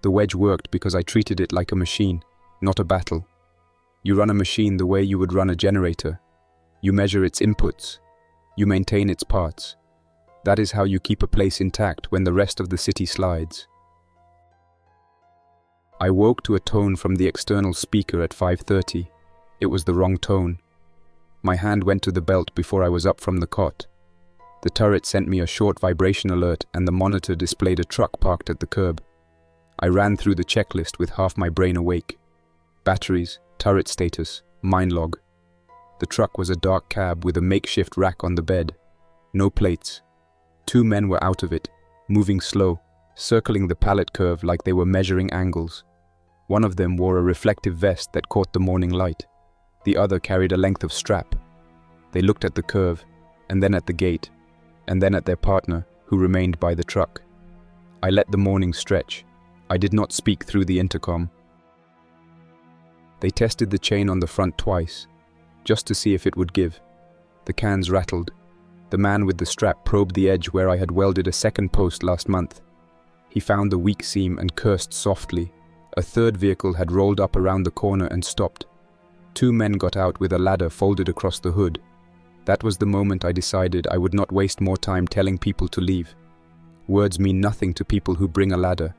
Speaker 1: The wedge worked because I treated it like a machine, not a battle. You run a machine the way you would run a generator. You measure its inputs. You maintain its parts. That is how you keep a place intact when the rest of the city slides. I woke to a tone from the external speaker at 5:30. It was the wrong tone. My hand went to the belt before I was up from the cot. The turret sent me a short vibration alert and the monitor displayed a truck parked at the curb. I ran through the checklist with half my brain awake. Batteries, turret status, mine log. The truck was a dark cab with a makeshift rack on the bed. No plates. 2 men were out of it, moving slow, circling the pallet curve like they were measuring angles. One of them wore a reflective vest that caught the morning light. The other carried a length of strap. They looked at the curve, and then at the gate, and then at their partner, who remained by the truck. I let the morning stretch. I did not speak through the intercom. They tested the chain on the front twice, just to see if it would give. The cans rattled. The man with the strap probed the edge where I had welded a second post last month. He found the weak seam and cursed softly. A third vehicle had rolled up around the corner and stopped. Two men got out with a ladder folded across the hood. That was the moment I decided I would not waste more time telling people to leave. Words mean nothing to people who bring a ladder.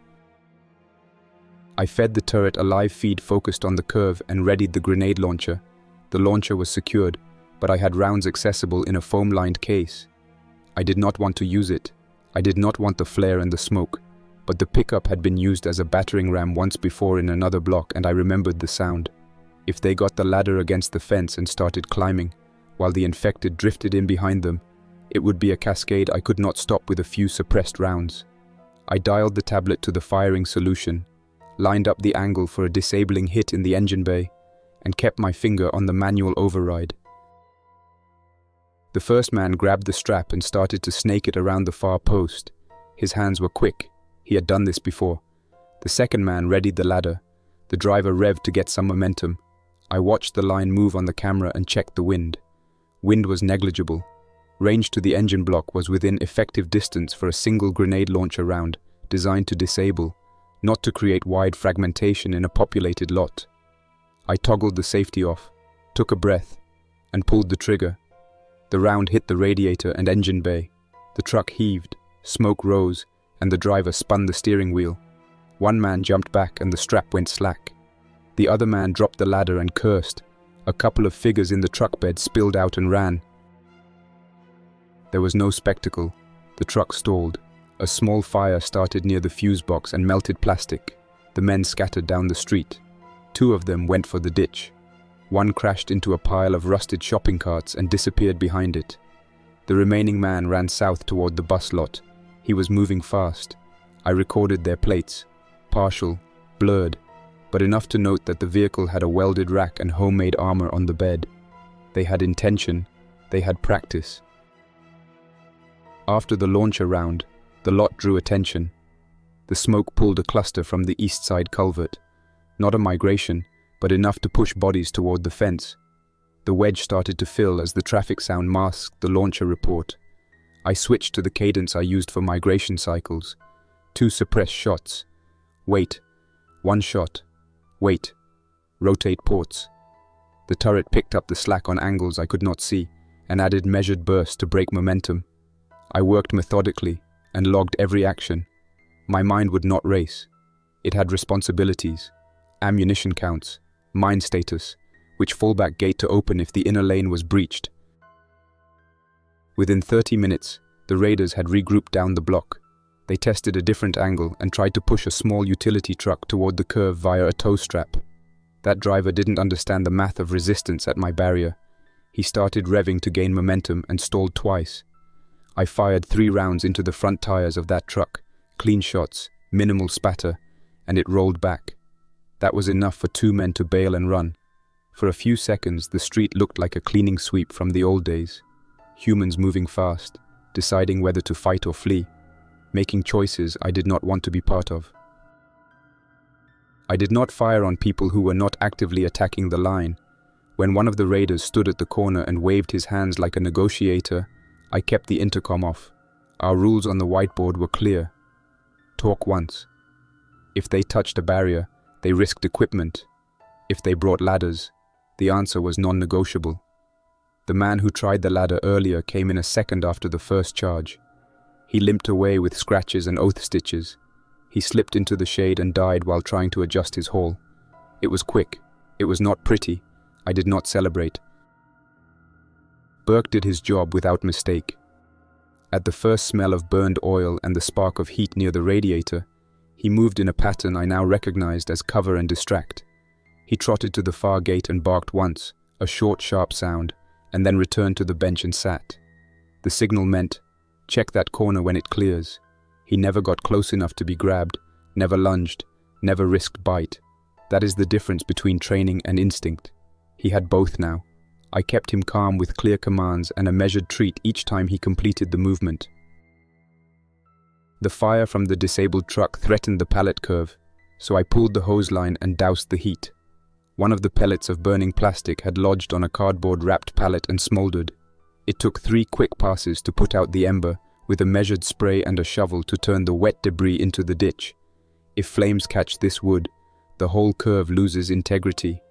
Speaker 1: I fed the turret a live feed focused on the curve and readied the grenade launcher. The launcher was secured, but I had rounds accessible in a foam-lined case. I did not want to use it. I did not want the flare and the smoke, but the pickup had been used as a battering ram once before in another block, and I remembered the sound. If they got the ladder against the fence and started climbing, while the infected drifted in behind them, it would be a cascade I could not stop with a few suppressed rounds. I dialed the tablet to the firing solution, lined up the angle for a disabling hit in the engine bay, and kept my finger on the manual override. The first man grabbed the strap and started to snake it around the far post. His hands were quick. He had done this before. The second man readied the ladder. The driver revved to get some momentum. I watched the line move on the camera and checked the wind. Wind was negligible. Range to the engine block was within effective distance for a single grenade launcher round, designed to disable, not to create wide fragmentation in a populated lot. I toggled the safety off, took a breath, and pulled the trigger. The round hit the radiator and engine bay. The truck heaved, smoke rose, and the driver spun the steering wheel. One man jumped back and the strap went slack. The other man dropped the ladder and cursed. A couple of figures in the truck bed spilled out and ran. There was no spectacle. The truck stalled. A small fire started near the fuse box and melted plastic. The men scattered down the street. Two of them went for the ditch. One crashed into a pile of rusted shopping carts and disappeared behind it. The remaining man ran south toward the bus lot. He was moving fast. I recorded their plates. Partial, blurred, but enough to note that the vehicle had a welded rack and homemade armor on the bed. They had intention. They had practice. After the launcher round, the lot drew attention. The smoke pulled a cluster from the east side culvert. Not a migration, but enough to push bodies toward the fence. The wedge started to fill as the traffic sound masked the launcher report. I switched to the cadence I used for migration cycles. 2 suppressed shots. Wait. 1 shot. Wait. Rotate ports. The turret picked up the slack on angles I could not see and added measured bursts to break momentum. I worked methodically and logged every action. My mind would not race. It had responsibilities, ammunition counts, mine status, which fallback gate to open if the inner lane was breached. Within 30 minutes, the raiders had regrouped down the block. They tested a different angle and tried to push a small utility truck toward the curve via a tow strap. That driver didn't understand the math of resistance at my barrier. He started revving to gain momentum and stalled twice. I fired 3 rounds into the front tires of that truck, clean shots, minimal spatter, and it rolled back. That was enough for 2 men to bail and run. For a few seconds, the street looked like a cleaning sweep from the old days. Humans moving fast, deciding whether to fight or flee, making choices I did not want to be part of. I did not fire on people who were not actively attacking the line. When one of the raiders stood at the corner and waved his hands like a negotiator, I kept the intercom off. Our rules on the whiteboard were clear. Talk once. If they touched a barrier, they risked equipment. If they brought ladders, the answer was non-negotiable. The man who tried the ladder earlier came in a second after the first charge. He limped away with scratches and oath stitches. He slipped into the shade and died while trying to adjust his haul. It was quick. It was not pretty. I did not celebrate. Berk did his job without mistake. At the first smell of burned oil and the spark of heat near the radiator, he moved in a pattern I now recognized as cover and distract. He trotted to the far gate and barked once, a short, sharp sound, and then returned to the bench and sat. The signal meant, check that corner when it clears. He never got close enough to be grabbed, never lunged, never risked bite. That is the difference between training and instinct. He had both now. I kept him calm with clear commands and a measured treat each time he completed the movement. The fire from the disabled truck threatened the pallet curve, so I pulled the hose line and doused the heat. One of the pellets of burning plastic had lodged on a cardboard-wrapped pallet and smoldered. It took 3 quick passes to put out the ember, with a measured spray and a shovel to turn the wet debris into the ditch. If flames catch this wood, the whole curve loses integrity.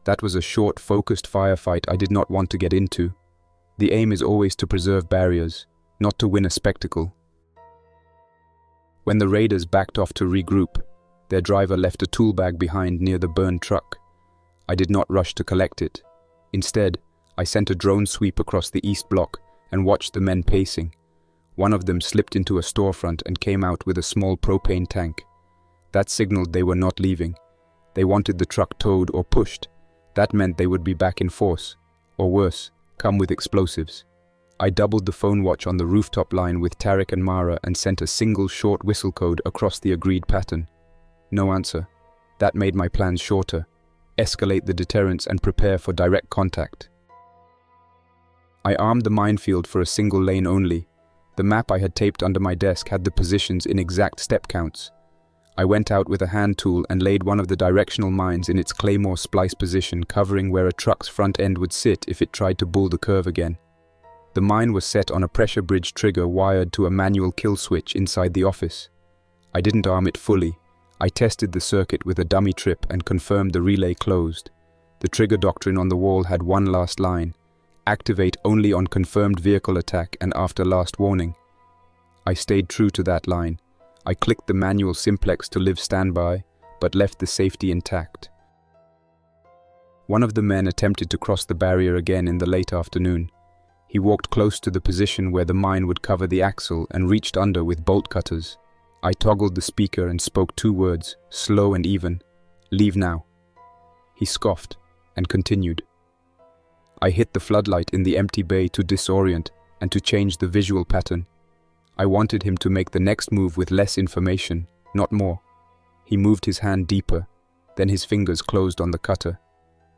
Speaker 1: That was a short, focused firefight I did not want to get into. The aim is always to preserve barriers, not to win a spectacle. When the raiders backed off to regroup, their driver left a tool bag behind near the burned truck. I did not rush to collect it. Instead, I sent a drone sweep across the east block and watched the men pacing. One of them slipped into a storefront and came out with a small propane tank. That signaled they were not leaving. They wanted the truck towed or pushed. That meant they would be back in force, or worse, come with explosives. I doubled the phone watch on the rooftop line with Tariq and Mara and sent a single short whistle code across the agreed pattern. No answer. That made my plans shorter. Escalate the deterrence and prepare for direct contact. I armed the minefield for a single lane only. The map I had taped under my desk had the positions in exact step counts. I went out with a hand tool and laid one of the directional mines in its claymore splice position, covering where a truck's front end would sit if it tried to bull the curve again. The mine was set on a pressure bridge trigger wired to a manual kill switch inside the office. I didn't arm it fully. I tested the circuit with a dummy trip and confirmed the relay closed. The trigger doctrine on the wall had one last line: activate only on confirmed vehicle attack and after last warning. I stayed true to that line. I clicked the manual simplex to live standby, but left the safety intact. One of the men attempted to cross the barrier again in the late afternoon. He walked close to the position where the mine would cover the axle and reached under with bolt cutters. I toggled the speaker and spoke 2 words, slow and even: leave now. He scoffed and continued. I hit the floodlight in the empty bay to disorient and to change the visual pattern. I wanted him to make the next move with less information, not more. He moved his hand deeper, then his fingers closed on the cutter.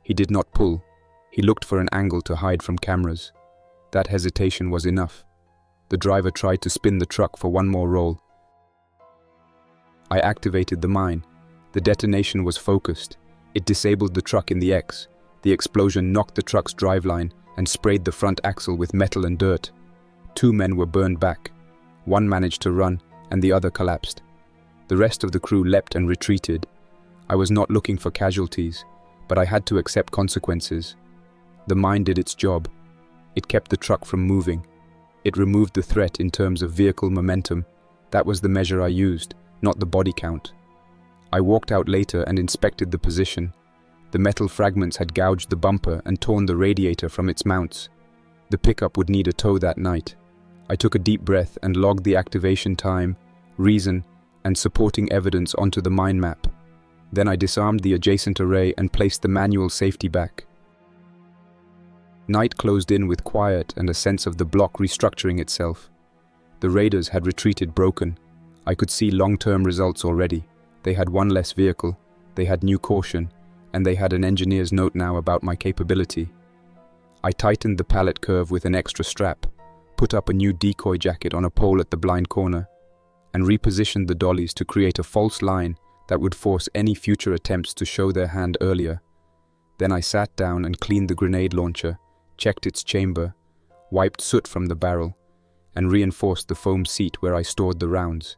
Speaker 1: He did not pull. He looked for an angle to hide from cameras. That hesitation was enough. The driver tried to spin the truck for one more roll. I activated the mine. The detonation was focused. It disabled the truck in the X. The explosion knocked the truck's driveline and sprayed the front axle with metal and dirt. 2 men were burned back. One managed to run, and the other collapsed. The rest of the crew leapt and retreated. I was not looking for casualties, but I had to accept consequences. The mine did its job. It kept the truck from moving. It removed the threat in terms of vehicle momentum. That was the measure I used, not the body count. I walked out later and inspected the position. The metal fragments had gouged the bumper and torn the radiator from its mounts. The pickup would need a tow that night. I took a deep breath and logged the activation time, reason, and supporting evidence onto the mine map. Then I disarmed the adjacent array and placed the manual safety back. Night closed in with quiet and a sense of the block restructuring itself. The raiders had retreated broken. I could see long-term results already. They had one less vehicle, they had new caution, and they had an engineer's note now about my capability. I tightened the pallet curve with an extra strap, put up a new decoy jacket on a pole at the blind corner, and repositioned the dollies to create a false line that would force any future attempts to show their hand earlier. Then I sat down and cleaned the grenade launcher, checked its chamber, wiped soot from the barrel, and reinforced the foam seat where I stored the rounds.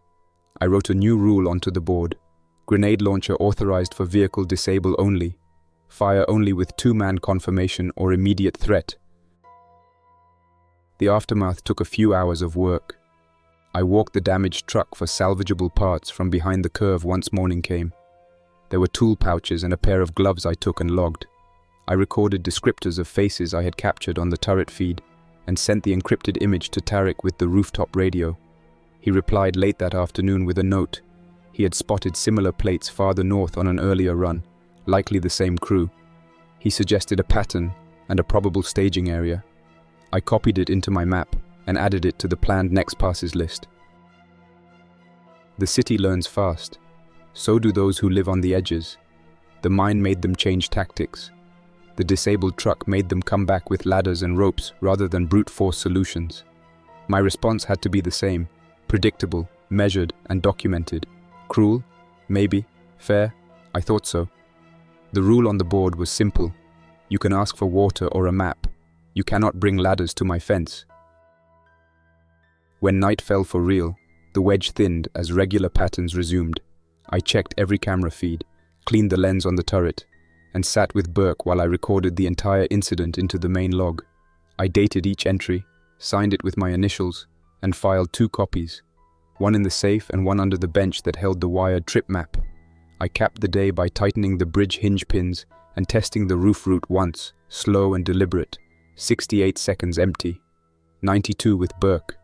Speaker 1: I wrote a new rule onto the board: grenade launcher authorized for vehicle disable only. Fire only with 2-man confirmation or immediate threat. The aftermath took a few hours of work. I walked the damaged truck for salvageable parts from behind the curve once morning came. There were tool pouches and a pair of gloves I took and logged. I recorded descriptors of faces I had captured on the turret feed and sent the encrypted image to Tariq with the rooftop radio. He replied late that afternoon with a note. He had spotted similar plates farther north on an earlier run, likely the same crew. He suggested a pattern and a probable staging area. I copied it into my map and added it to the planned next passes list. The city learns fast. So do those who live on the edges. The mine made them change tactics. The disabled truck made them come back with ladders and ropes rather than brute force solutions. My response had to be the same: predictable, measured, and documented. Cruel? Maybe. Fair? I thought so. The rule on the board was simple. You can ask for water or a map. You cannot bring ladders to my fence. When night fell for real, the wedge thinned as regular patterns resumed. I checked every camera feed, cleaned the lens on the turret, and sat with Berk while I recorded the entire incident into the main log. I dated each entry, signed it with my initials, and filed 2 copies, one in the safe and one under the bench that held the wired trip map. I capped the day by tightening the bridge hinge pins and testing the roof route once, slow and deliberate, 68 seconds empty, 92 with Berk.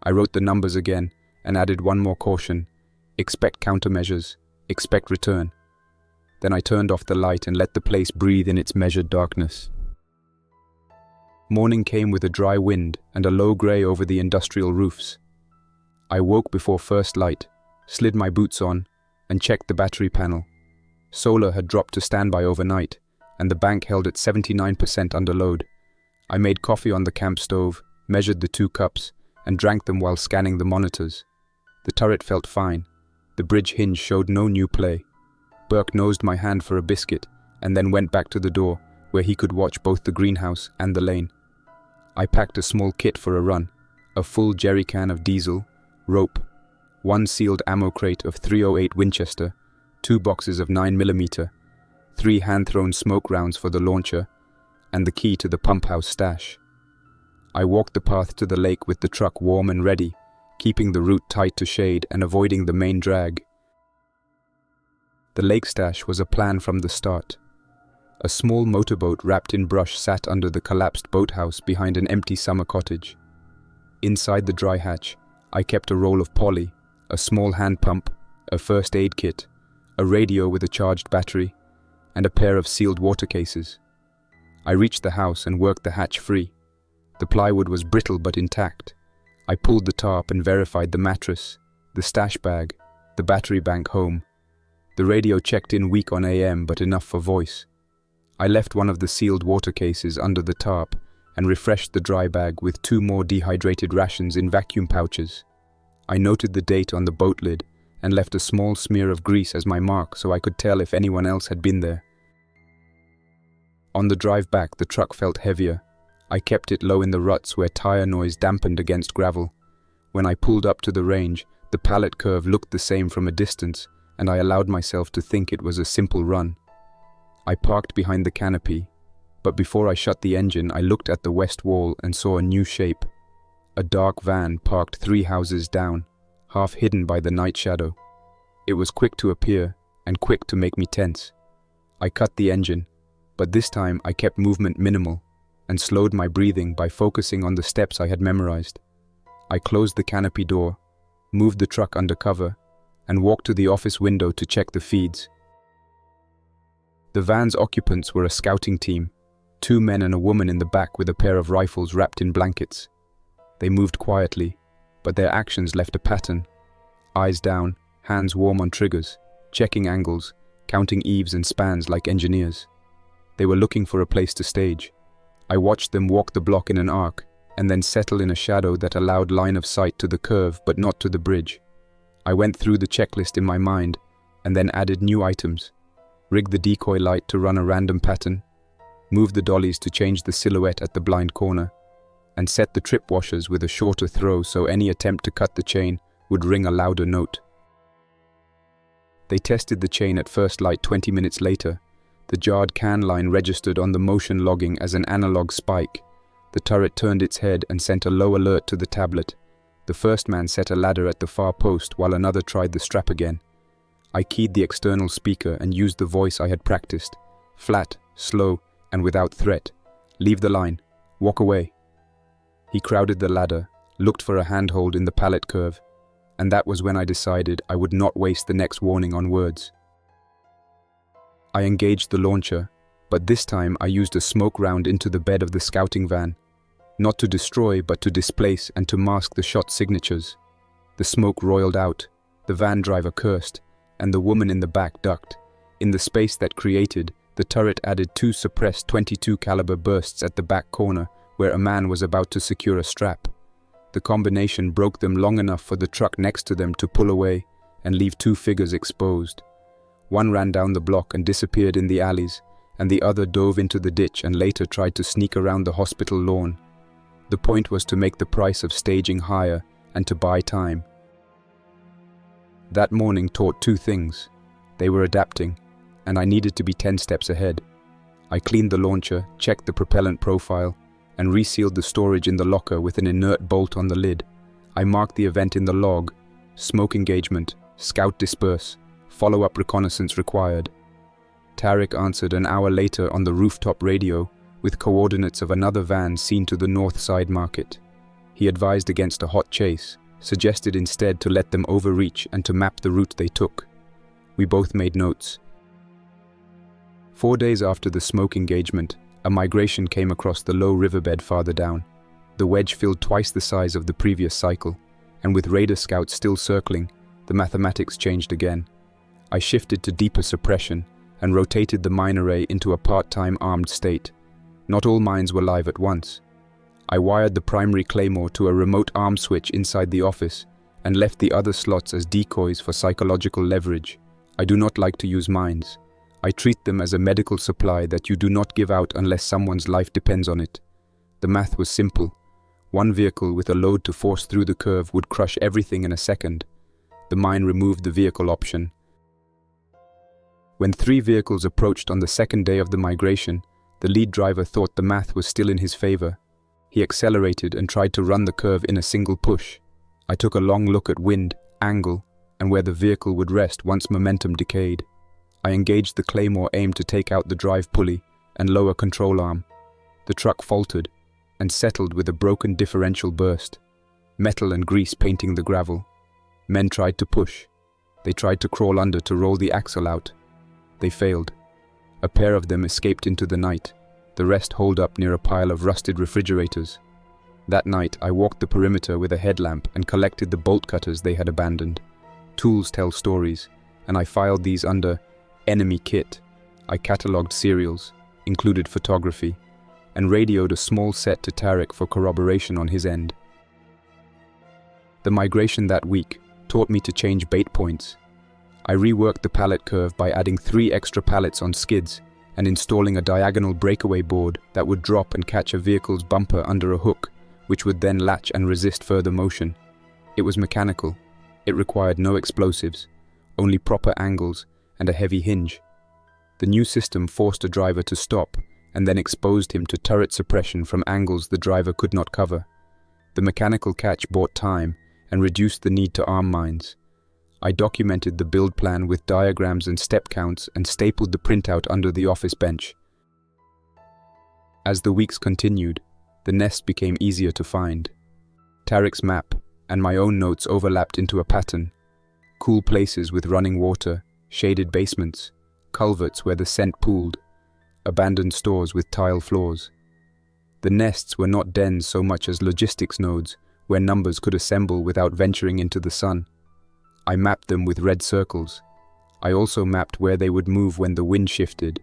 Speaker 1: I wrote the numbers again and added one more caution: expect countermeasures, expect return. Then I turned off the light and let the place breathe in its measured darkness. Morning came with a dry wind and a low grey over the industrial roofs. I woke before first light, slid my boots on, and checked the battery panel. Solar had dropped to standby overnight, and the bank held at 79% under load. I made coffee on the camp stove, measured the 2 cups, and drank them while scanning the monitors. The turret felt fine. The bridge hinge showed no new play. Berk nosed my hand for a biscuit, and then went back to the door, where he could watch both the greenhouse and the lane. I packed a small kit for a run: a full jerry can of diesel, rope, 1 sealed ammo crate of .308 Winchester, 2 boxes of 9mm, 3 hand-thrown smoke rounds for the launcher, and the key to the pump house stash. I walked the path to the lake with the truck warm and ready, keeping the route tight to shade and avoiding the main drag. The lake stash was a plan from the start. A small motorboat wrapped in brush sat under the collapsed boathouse behind an empty summer cottage. Inside the dry hatch, I kept a roll of poly, a small hand pump, a first aid kit, a radio with a charged battery, and a pair of sealed water cases. I reached the house and worked the hatch free. The plywood was brittle but intact. I pulled the tarp and verified the mattress, the stash bag, the battery bank home. The radio checked in weak on AM but enough for voice. I left one of the sealed water cases under the tarp and refreshed the dry bag with 2 more dehydrated rations in vacuum pouches. I noted the date on the boat lid and left a small smear of grease as my mark so I could tell if anyone else had been there. On the drive back, the truck felt heavier. I kept it low in the ruts where tire noise dampened against gravel. When I pulled up to the range, the pallet curve looked the same from a distance, and I allowed myself to think it was a simple run. I parked behind the canopy, but before I shut the engine, I looked at the west wall and saw a new shape. A dark van parked 3 houses down, half hidden by the night shadow. It was quick to appear and quick to make me tense. I cut the engine, but this time I kept movement minimal and slowed my breathing by focusing on the steps I had memorized. I closed the canopy door, moved the truck under cover, and walked to the office window to check the feeds. The van's occupants were a scouting team, 2 men and a woman in the back with a pair of rifles wrapped in blankets. They moved quietly, but their actions left a pattern. Eyes down, hands warm on triggers, checking angles, counting eaves and spans like engineers. They were looking for a place to stage. I watched them walk the block in an arc, and then settle in a shadow that allowed line of sight to the curve but not to the bridge. I went through the checklist in my mind, and then added new items. Rigged the decoy light to run a random pattern, moved the dollies to change the silhouette at the blind corner, and set the trip washers with a shorter throw so any attempt to cut the chain would ring a louder note. They tested the chain at first light 20 minutes later. The jarred can line registered on the motion logging as an analog spike. The turret turned its head and sent a low alert to the tablet. The first man set a ladder at the far post while another tried the strap again. I keyed the external speaker and used the voice I had practiced. Flat, slow, and without threat. Leave the line. Walk away. He crowded the ladder, looked for a handhold in the pallet curve, and that was when I decided I would not waste the next warning on words. I engaged the launcher, but this time I used a smoke round into the bed of the scouting van. Not to destroy, but to displace and to mask the shot signatures. The smoke roiled out, the van driver cursed, and the woman in the back ducked. In the space that created, the turret added 2 suppressed .22 caliber bursts at the back corner, where a man was about to secure a strap. The combination broke them long enough for the truck next to them to pull away and leave 2 figures exposed. One ran down the block and disappeared in the alleys, and the other dove into the ditch and later tried to sneak around the hospital lawn. The point was to make the price of staging higher and to buy time. That morning taught 2 things. They were adapting, and I needed to be 10 steps ahead. I cleaned the launcher, checked the propellant profile, and resealed the storage in the locker with an inert bolt on the lid. I marked the event in the log: smoke engagement, scout disperse, follow-up reconnaissance required. Tariq answered an hour later on the rooftop radio with coordinates of another van seen to the north side market. He advised against a hot chase, suggested instead to let them overreach and to map the route they took. We both made notes. 4 days after the smoke engagement, a migration came across the low riverbed farther down. The wedge filled twice the size of the previous cycle, and with radar scouts still circling, the mathematics changed again. I shifted to deeper suppression and rotated the mine array into a part-time armed state. Not all mines were live at once. I wired the primary claymore to a remote arm switch inside the office and left the other slots as decoys for psychological leverage. I do not like to use mines. I treat them as a medical supply that you do not give out unless someone's life depends on it. The math was simple. One vehicle with a load to force through the curve would crush everything in a second. The mine removed the vehicle option. When 3 vehicles approached on the second day of the migration, the lead driver thought the math was still in his favor. He accelerated and tried to run the curve in a single push. I took a long look at wind, angle, and where the vehicle would rest once momentum decayed. I engaged the claymore aimed to take out the drive pulley and lower control arm. The truck faltered and settled with a broken differential burst, metal and grease painting the gravel. Men tried to push. They tried to crawl under to roll the axle out. They failed. A pair of them escaped into the night. The rest holed up near a pile of rusted refrigerators. That night, I walked the perimeter with a headlamp and collected the bolt cutters they had abandoned. Tools tell stories, and I filed these under enemy kit. I catalogued serials, included photography, and radioed a small set to Tariq for corroboration on his end. The migration that week taught me to change bait points. I reworked the pallet curve by adding 3 extra pallets on skids and installing a diagonal breakaway board that would drop and catch a vehicle's bumper under a hook, which would then latch and resist further motion. It was mechanical. It required no explosives, only proper angles and a heavy hinge. The new system forced a driver to stop and then exposed him to turret suppression from angles the driver could not cover. The mechanical catch bought time and reduced the need to arm mines. I documented the build plan with diagrams and step counts and stapled the printout under the office bench. As the weeks continued, the nest became easier to find. Tariq's map and my own notes overlapped into a pattern. Cool places with running water, shaded basements, culverts where the scent pooled, abandoned stores with tile floors. The nests were not dens so much as logistics nodes where numbers could assemble without venturing into the sun. I mapped them with red circles. I also mapped where they would move when the wind shifted.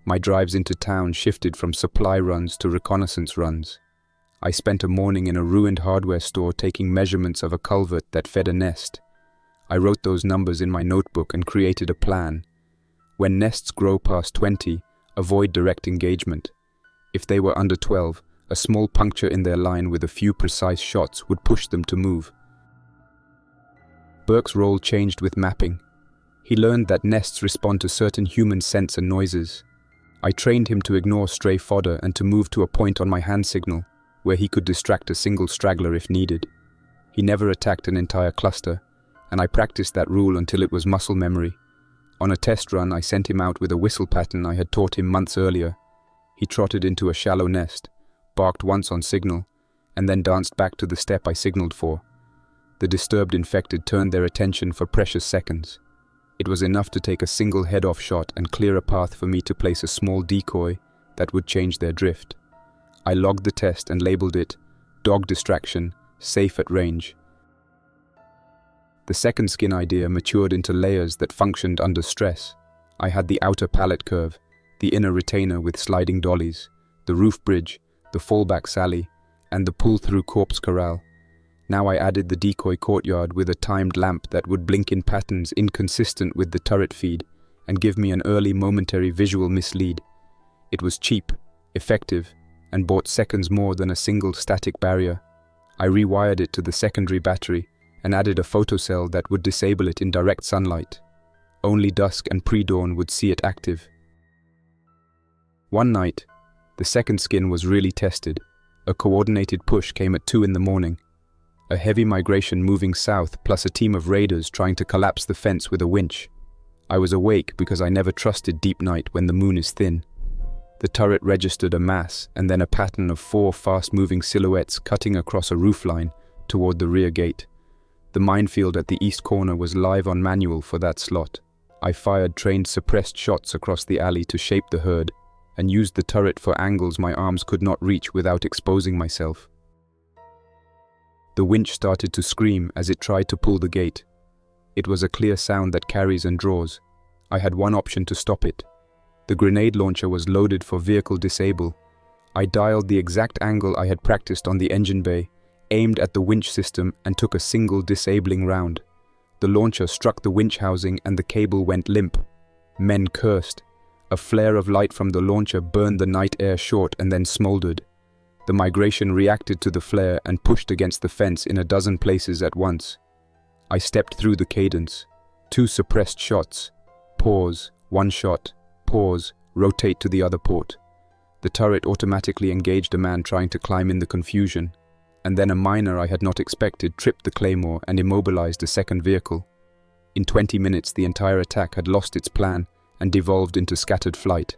Speaker 1: My drives into town shifted from supply runs to reconnaissance runs. I spent a morning in a ruined hardware store taking measurements of a culvert that fed a nest. I wrote those numbers in my notebook and created a plan. When nests grow past 20, avoid direct engagement. If they were under 12, a small puncture in their line with a few precise shots would push them to move. Berk's role changed with mapping. He learned that nests respond to certain human scents and noises. I trained him to ignore stray fodder and to move to a point on my hand signal, where he could distract a single straggler if needed. He never attacked an entire cluster, and I practiced that rule until it was muscle memory. On a test run, I sent him out with a whistle pattern I had taught him months earlier. He trotted into a shallow nest, barked once on signal, and then danced back to the step I signaled for. The disturbed infected turned their attention for precious seconds. It was enough to take a single head-off shot and clear a path for me to place a small decoy that would change their drift. I logged the test and labeled it dog distraction, safe at range. The second skin idea matured into layers that functioned under stress. I had the outer pallet curve, the inner retainer with sliding dollies, the roof bridge, the fallback sally, and the pull-through corpse corral. Now I added the decoy courtyard with a timed lamp that would blink in patterns inconsistent with the turret feed and give me an early momentary visual mislead. It was cheap, effective, and bought seconds more than a single static barrier. I rewired it to the secondary battery and added a photocell that would disable it in direct sunlight. Only dusk and pre-dawn would see it active. One night, the second skin was really tested. A coordinated push came at 2 in the morning. A heavy migration moving south plus a team of raiders trying to collapse the fence with a winch. I was awake because I never trusted deep night when the moon is thin. The turret registered a mass and then a pattern of 4 fast-moving silhouettes cutting across a roofline toward the rear gate. The minefield at the east corner was live on manual for that slot. I fired trained suppressed shots across the alley to shape the herd and used the turret for angles my arms could not reach without exposing myself. The winch started to scream as it tried to pull the gate. It was a clear sound that carries and draws. I had one option to stop it. The grenade launcher was loaded for vehicle disable. I dialed the exact angle I had practiced on the engine bay, aimed at the winch system and took a single disabling round. The launcher struck the winch housing and the cable went limp. Men cursed. A flare of light from the launcher burned the night air short and then smoldered. The migration reacted to the flare and pushed against the fence in a dozen places at once. I stepped through the cadence. 2 suppressed shots. Pause, 1 shot. Pause, rotate to the other port. The turret automatically engaged a man trying to climb in the confusion, and then a miner I had not expected tripped the claymore and immobilized a second vehicle. In 20 minutes the entire attack had lost its plan and devolved into scattered flight.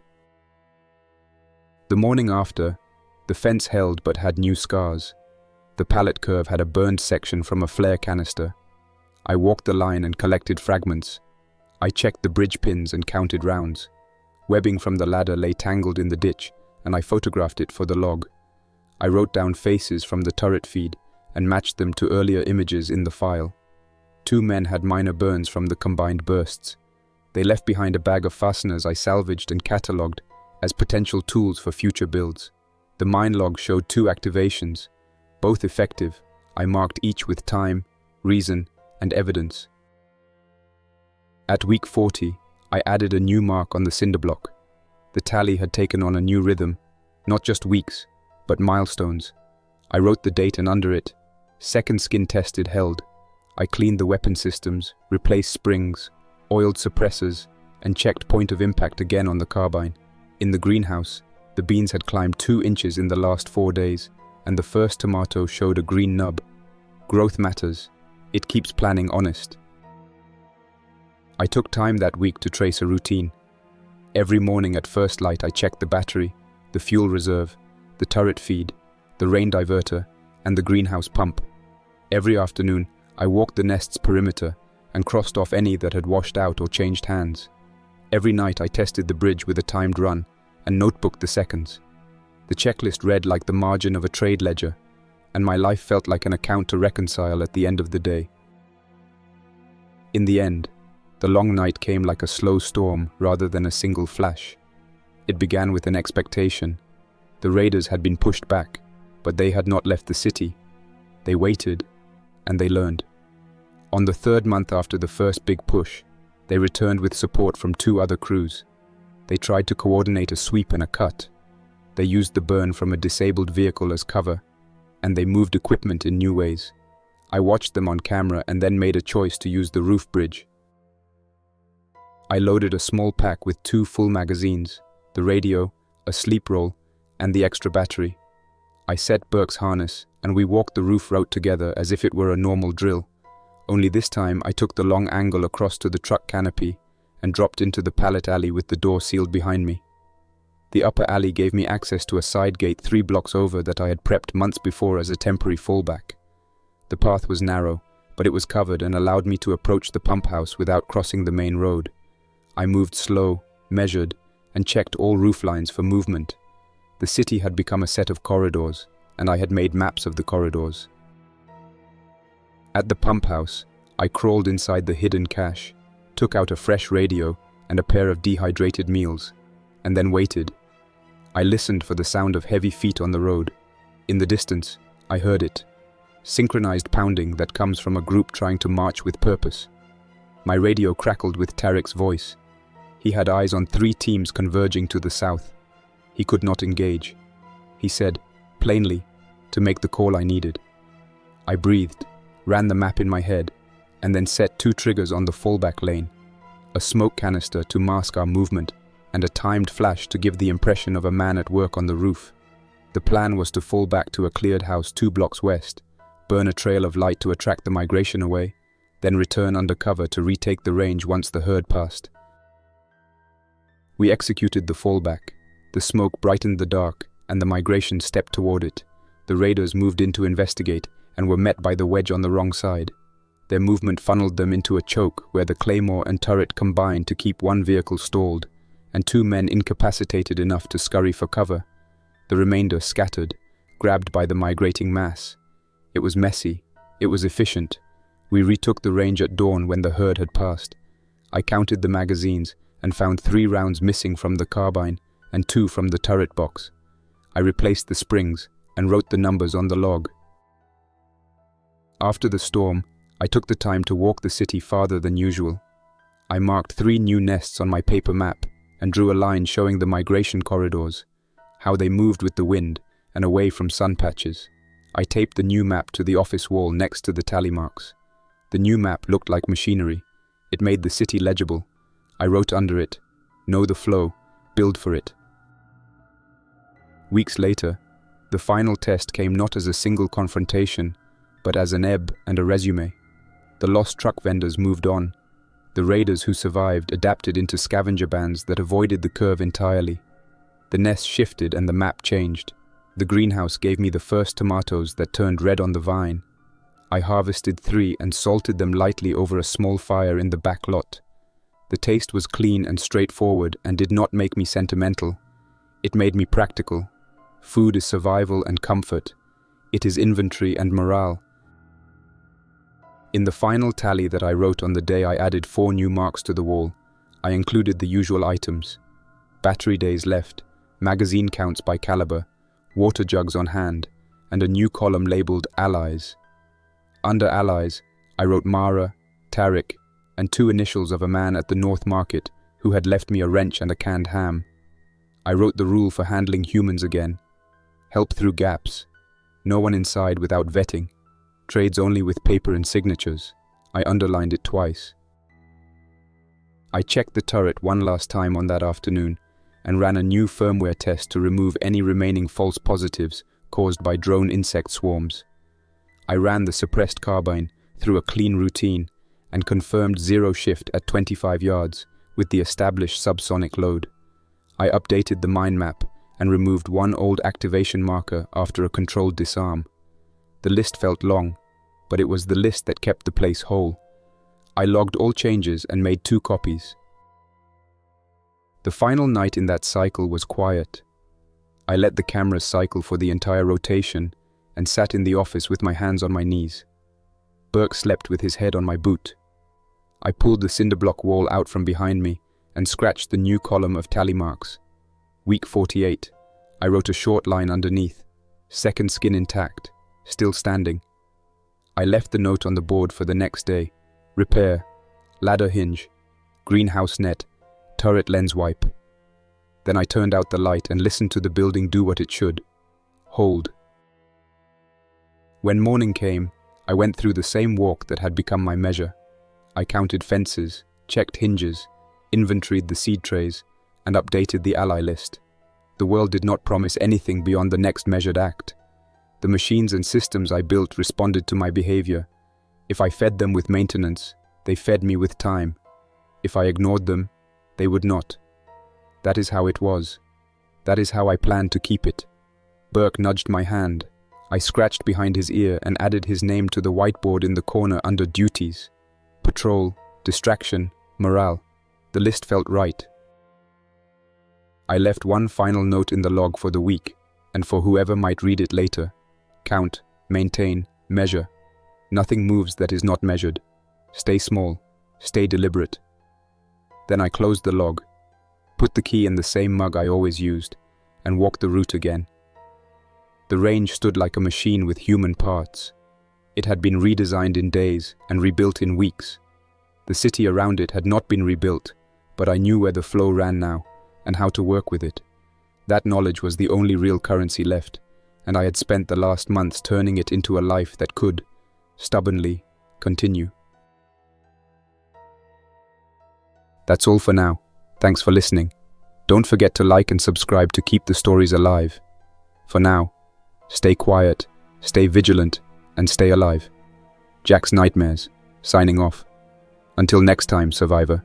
Speaker 1: The morning after, the fence held but had new scars. The pallet curve had a burned section from a flare canister. I walked the line and collected fragments. I checked the bridge pins and counted rounds. Webbing from the ladder lay tangled in the ditch, and I photographed it for the log. I wrote down faces from the turret feed and matched them to earlier images in the file. 2 men had minor burns from the combined bursts. They left behind a bag of fasteners I salvaged and catalogued as potential tools for future builds. The mine log showed 2 activations, both effective. I marked each with time, reason, and evidence. At week 40, I added a new mark on the cinder block. The tally had taken on a new rhythm, not just weeks, but milestones. I wrote the date and under it, second skin tested held. I cleaned the weapon systems, replaced springs, oiled suppressors, and checked point of impact again on the carbine. In the greenhouse, the beans had climbed 2 inches in the last 4 days, and the first tomato showed a green nub. Growth matters. It keeps planning honest. I took time that week to trace a routine. Every morning at first light I checked the battery, the fuel reserve, the turret feed, the rain diverter, and the greenhouse pump. Every afternoon, I walked the nest's perimeter and crossed off any that had washed out or changed hands. Every night I tested the bridge with a timed run and notebooked the seconds. The checklist read like the margin of a trade ledger, and my life felt like an account to reconcile at the end of the day. In the end, the long night came like a slow storm rather than a single flash. It began with an expectation. The raiders had been pushed back, but they had not left the city. They waited, and they learned. On the 3rd month after the first big push, they returned with support from 2 other crews. They tried to coordinate a sweep and a cut. They used the burn from a disabled vehicle as cover, and they moved equipment in new ways. I watched them on camera and then made a choice to use the roof bridge. I loaded a small pack with 2 full magazines, the radio, a sleep roll, and the extra battery. I set Berk's harness, and we walked the roof route together as if it were a normal drill. Only this time I took the long angle across to the truck canopy and dropped into the pallet alley with the door sealed behind me. The upper alley gave me access to a side gate 3 blocks over that I had prepped months before as a temporary fallback. The path was narrow, but it was covered and allowed me to approach the pump house without crossing the main road. I moved slow, measured, and checked all roof lines for movement. The city had become a set of corridors, and I had made maps of the corridors. At the pump house, I crawled inside the hidden cache, took out a fresh radio and a pair of dehydrated meals, and then waited. I listened for the sound of heavy feet on the road. In the distance, I heard it. Synchronized pounding that comes from a group trying to march with purpose. My radio crackled with Tarek's voice. He had eyes on 3 teams converging to the south. He could not engage. He said, plainly, to make the call I needed. I breathed, ran the map in my head, and then set 2 triggers on the fallback lane. a smoke canister to mask our movement, and a timed flash to give the impression of a man at work on the roof. The plan was to fall back to a cleared house 2 blocks west, burn a trail of light to attract the migration away, then return under cover to retake the range once the herd passed. We executed the fallback. The smoke brightened the dark, and the migration stepped toward it. The raiders moved in to investigate and were met by the wedge on the wrong side. Their movement funneled them into a choke where the claymore and turret combined to keep 1 vehicle stalled, and 2 men incapacitated enough to scurry for cover. The remainder scattered, grabbed by the migrating mass. It was messy. It was efficient. We retook the range at dawn when the herd had passed. I counted the magazines and found 3 rounds missing from the carbine and 2 from the turret box. I replaced the springs and wrote the numbers on the log. After the storm, I took the time to walk the city farther than usual. I marked 3 new nests on my paper map and drew a line showing the migration corridors, how they moved with the wind and away from sun patches. I taped the new map to the office wall next to the tally marks. The new map looked like machinery. It made the city legible. I wrote under it, "Know the flow, build for it." Weeks later, the final test came not as a single confrontation, but as an ebb and a resume. The lost truck vendors moved on. The raiders who survived adapted into scavenger bands that avoided the curve entirely. The nest shifted and the map changed. The greenhouse gave me the first tomatoes that turned red on the vine. I harvested 3 and salted them lightly over a small fire in the back lot. The taste was clean and straightforward and did not make me sentimental. It made me practical. Food is survival and comfort. It is inventory and morale. In the final tally that I wrote on the day I added 4 new marks to the wall, I included the usual items: battery days left, magazine counts by caliber, water jugs on hand, and a new column labeled Allies. Under Allies, I wrote Mara, Tariq, and 2 initials of a man at the North Market who had left me a wrench and a canned ham. I wrote the rule for handling humans again: help through gaps, no one inside without vetting, trades only with paper and signatures. I underlined it twice. I checked the turret one last time on that afternoon and ran a new firmware test to remove any remaining false positives caused by drone insect swarms. I ran the suppressed carbine through a clean routine and confirmed 0 shift at 25 yards with the established subsonic load. I updated the mine map and removed 1 old activation marker after a controlled disarm. The list felt long, but it was the list that kept the place whole. I logged all changes and made 2 copies. The final night in that cycle was quiet. I let the cameras cycle for the entire rotation and sat in the office with my hands on my knees. Berk slept with his head on my boot. I pulled the cinder block wall out from behind me and scratched the new column of tally marks. Week 48. I wrote a short line underneath: second skin intact, still standing. I left the note on the board for the next day: repair, ladder hinge, greenhouse net, turret lens wipe. Then I turned out the light and listened to the building do what it should: hold. When morning came, I went through the same walk that had become my measure. I counted fences, checked hinges, inventoried the seed trays, and updated the ally list. The world did not promise anything beyond the next measured act. The machines and systems I built responded to my behavior. If I fed them with maintenance, they fed me with time. If I ignored them, they would not. That is how it was. That is how I planned to keep it. Berk nudged my hand. I scratched behind his ear and added his name to the whiteboard in the corner under duties: patrol, distraction, morale. The list felt right. I left 1 final note in the log for the week, and for whoever might read it later: count, maintain, measure. Nothing moves that is not measured. Stay small, stay deliberate. Then I closed the log, put the key in the same mug I always used, and walked the route again. The range stood like a machine with human parts. It had been redesigned in days and rebuilt in weeks. The city around it had not been rebuilt, but I knew where the flow ran now and how to work with it. That knowledge was the only real currency left, and I had spent the last months turning it into a life that could, stubbornly, continue. That's all for now. Thanks for listening. Don't forget to like and subscribe to keep the stories alive. For now, stay quiet, stay vigilant, and stay alive. Jack's Nightmares, signing off. Until next time, survivor.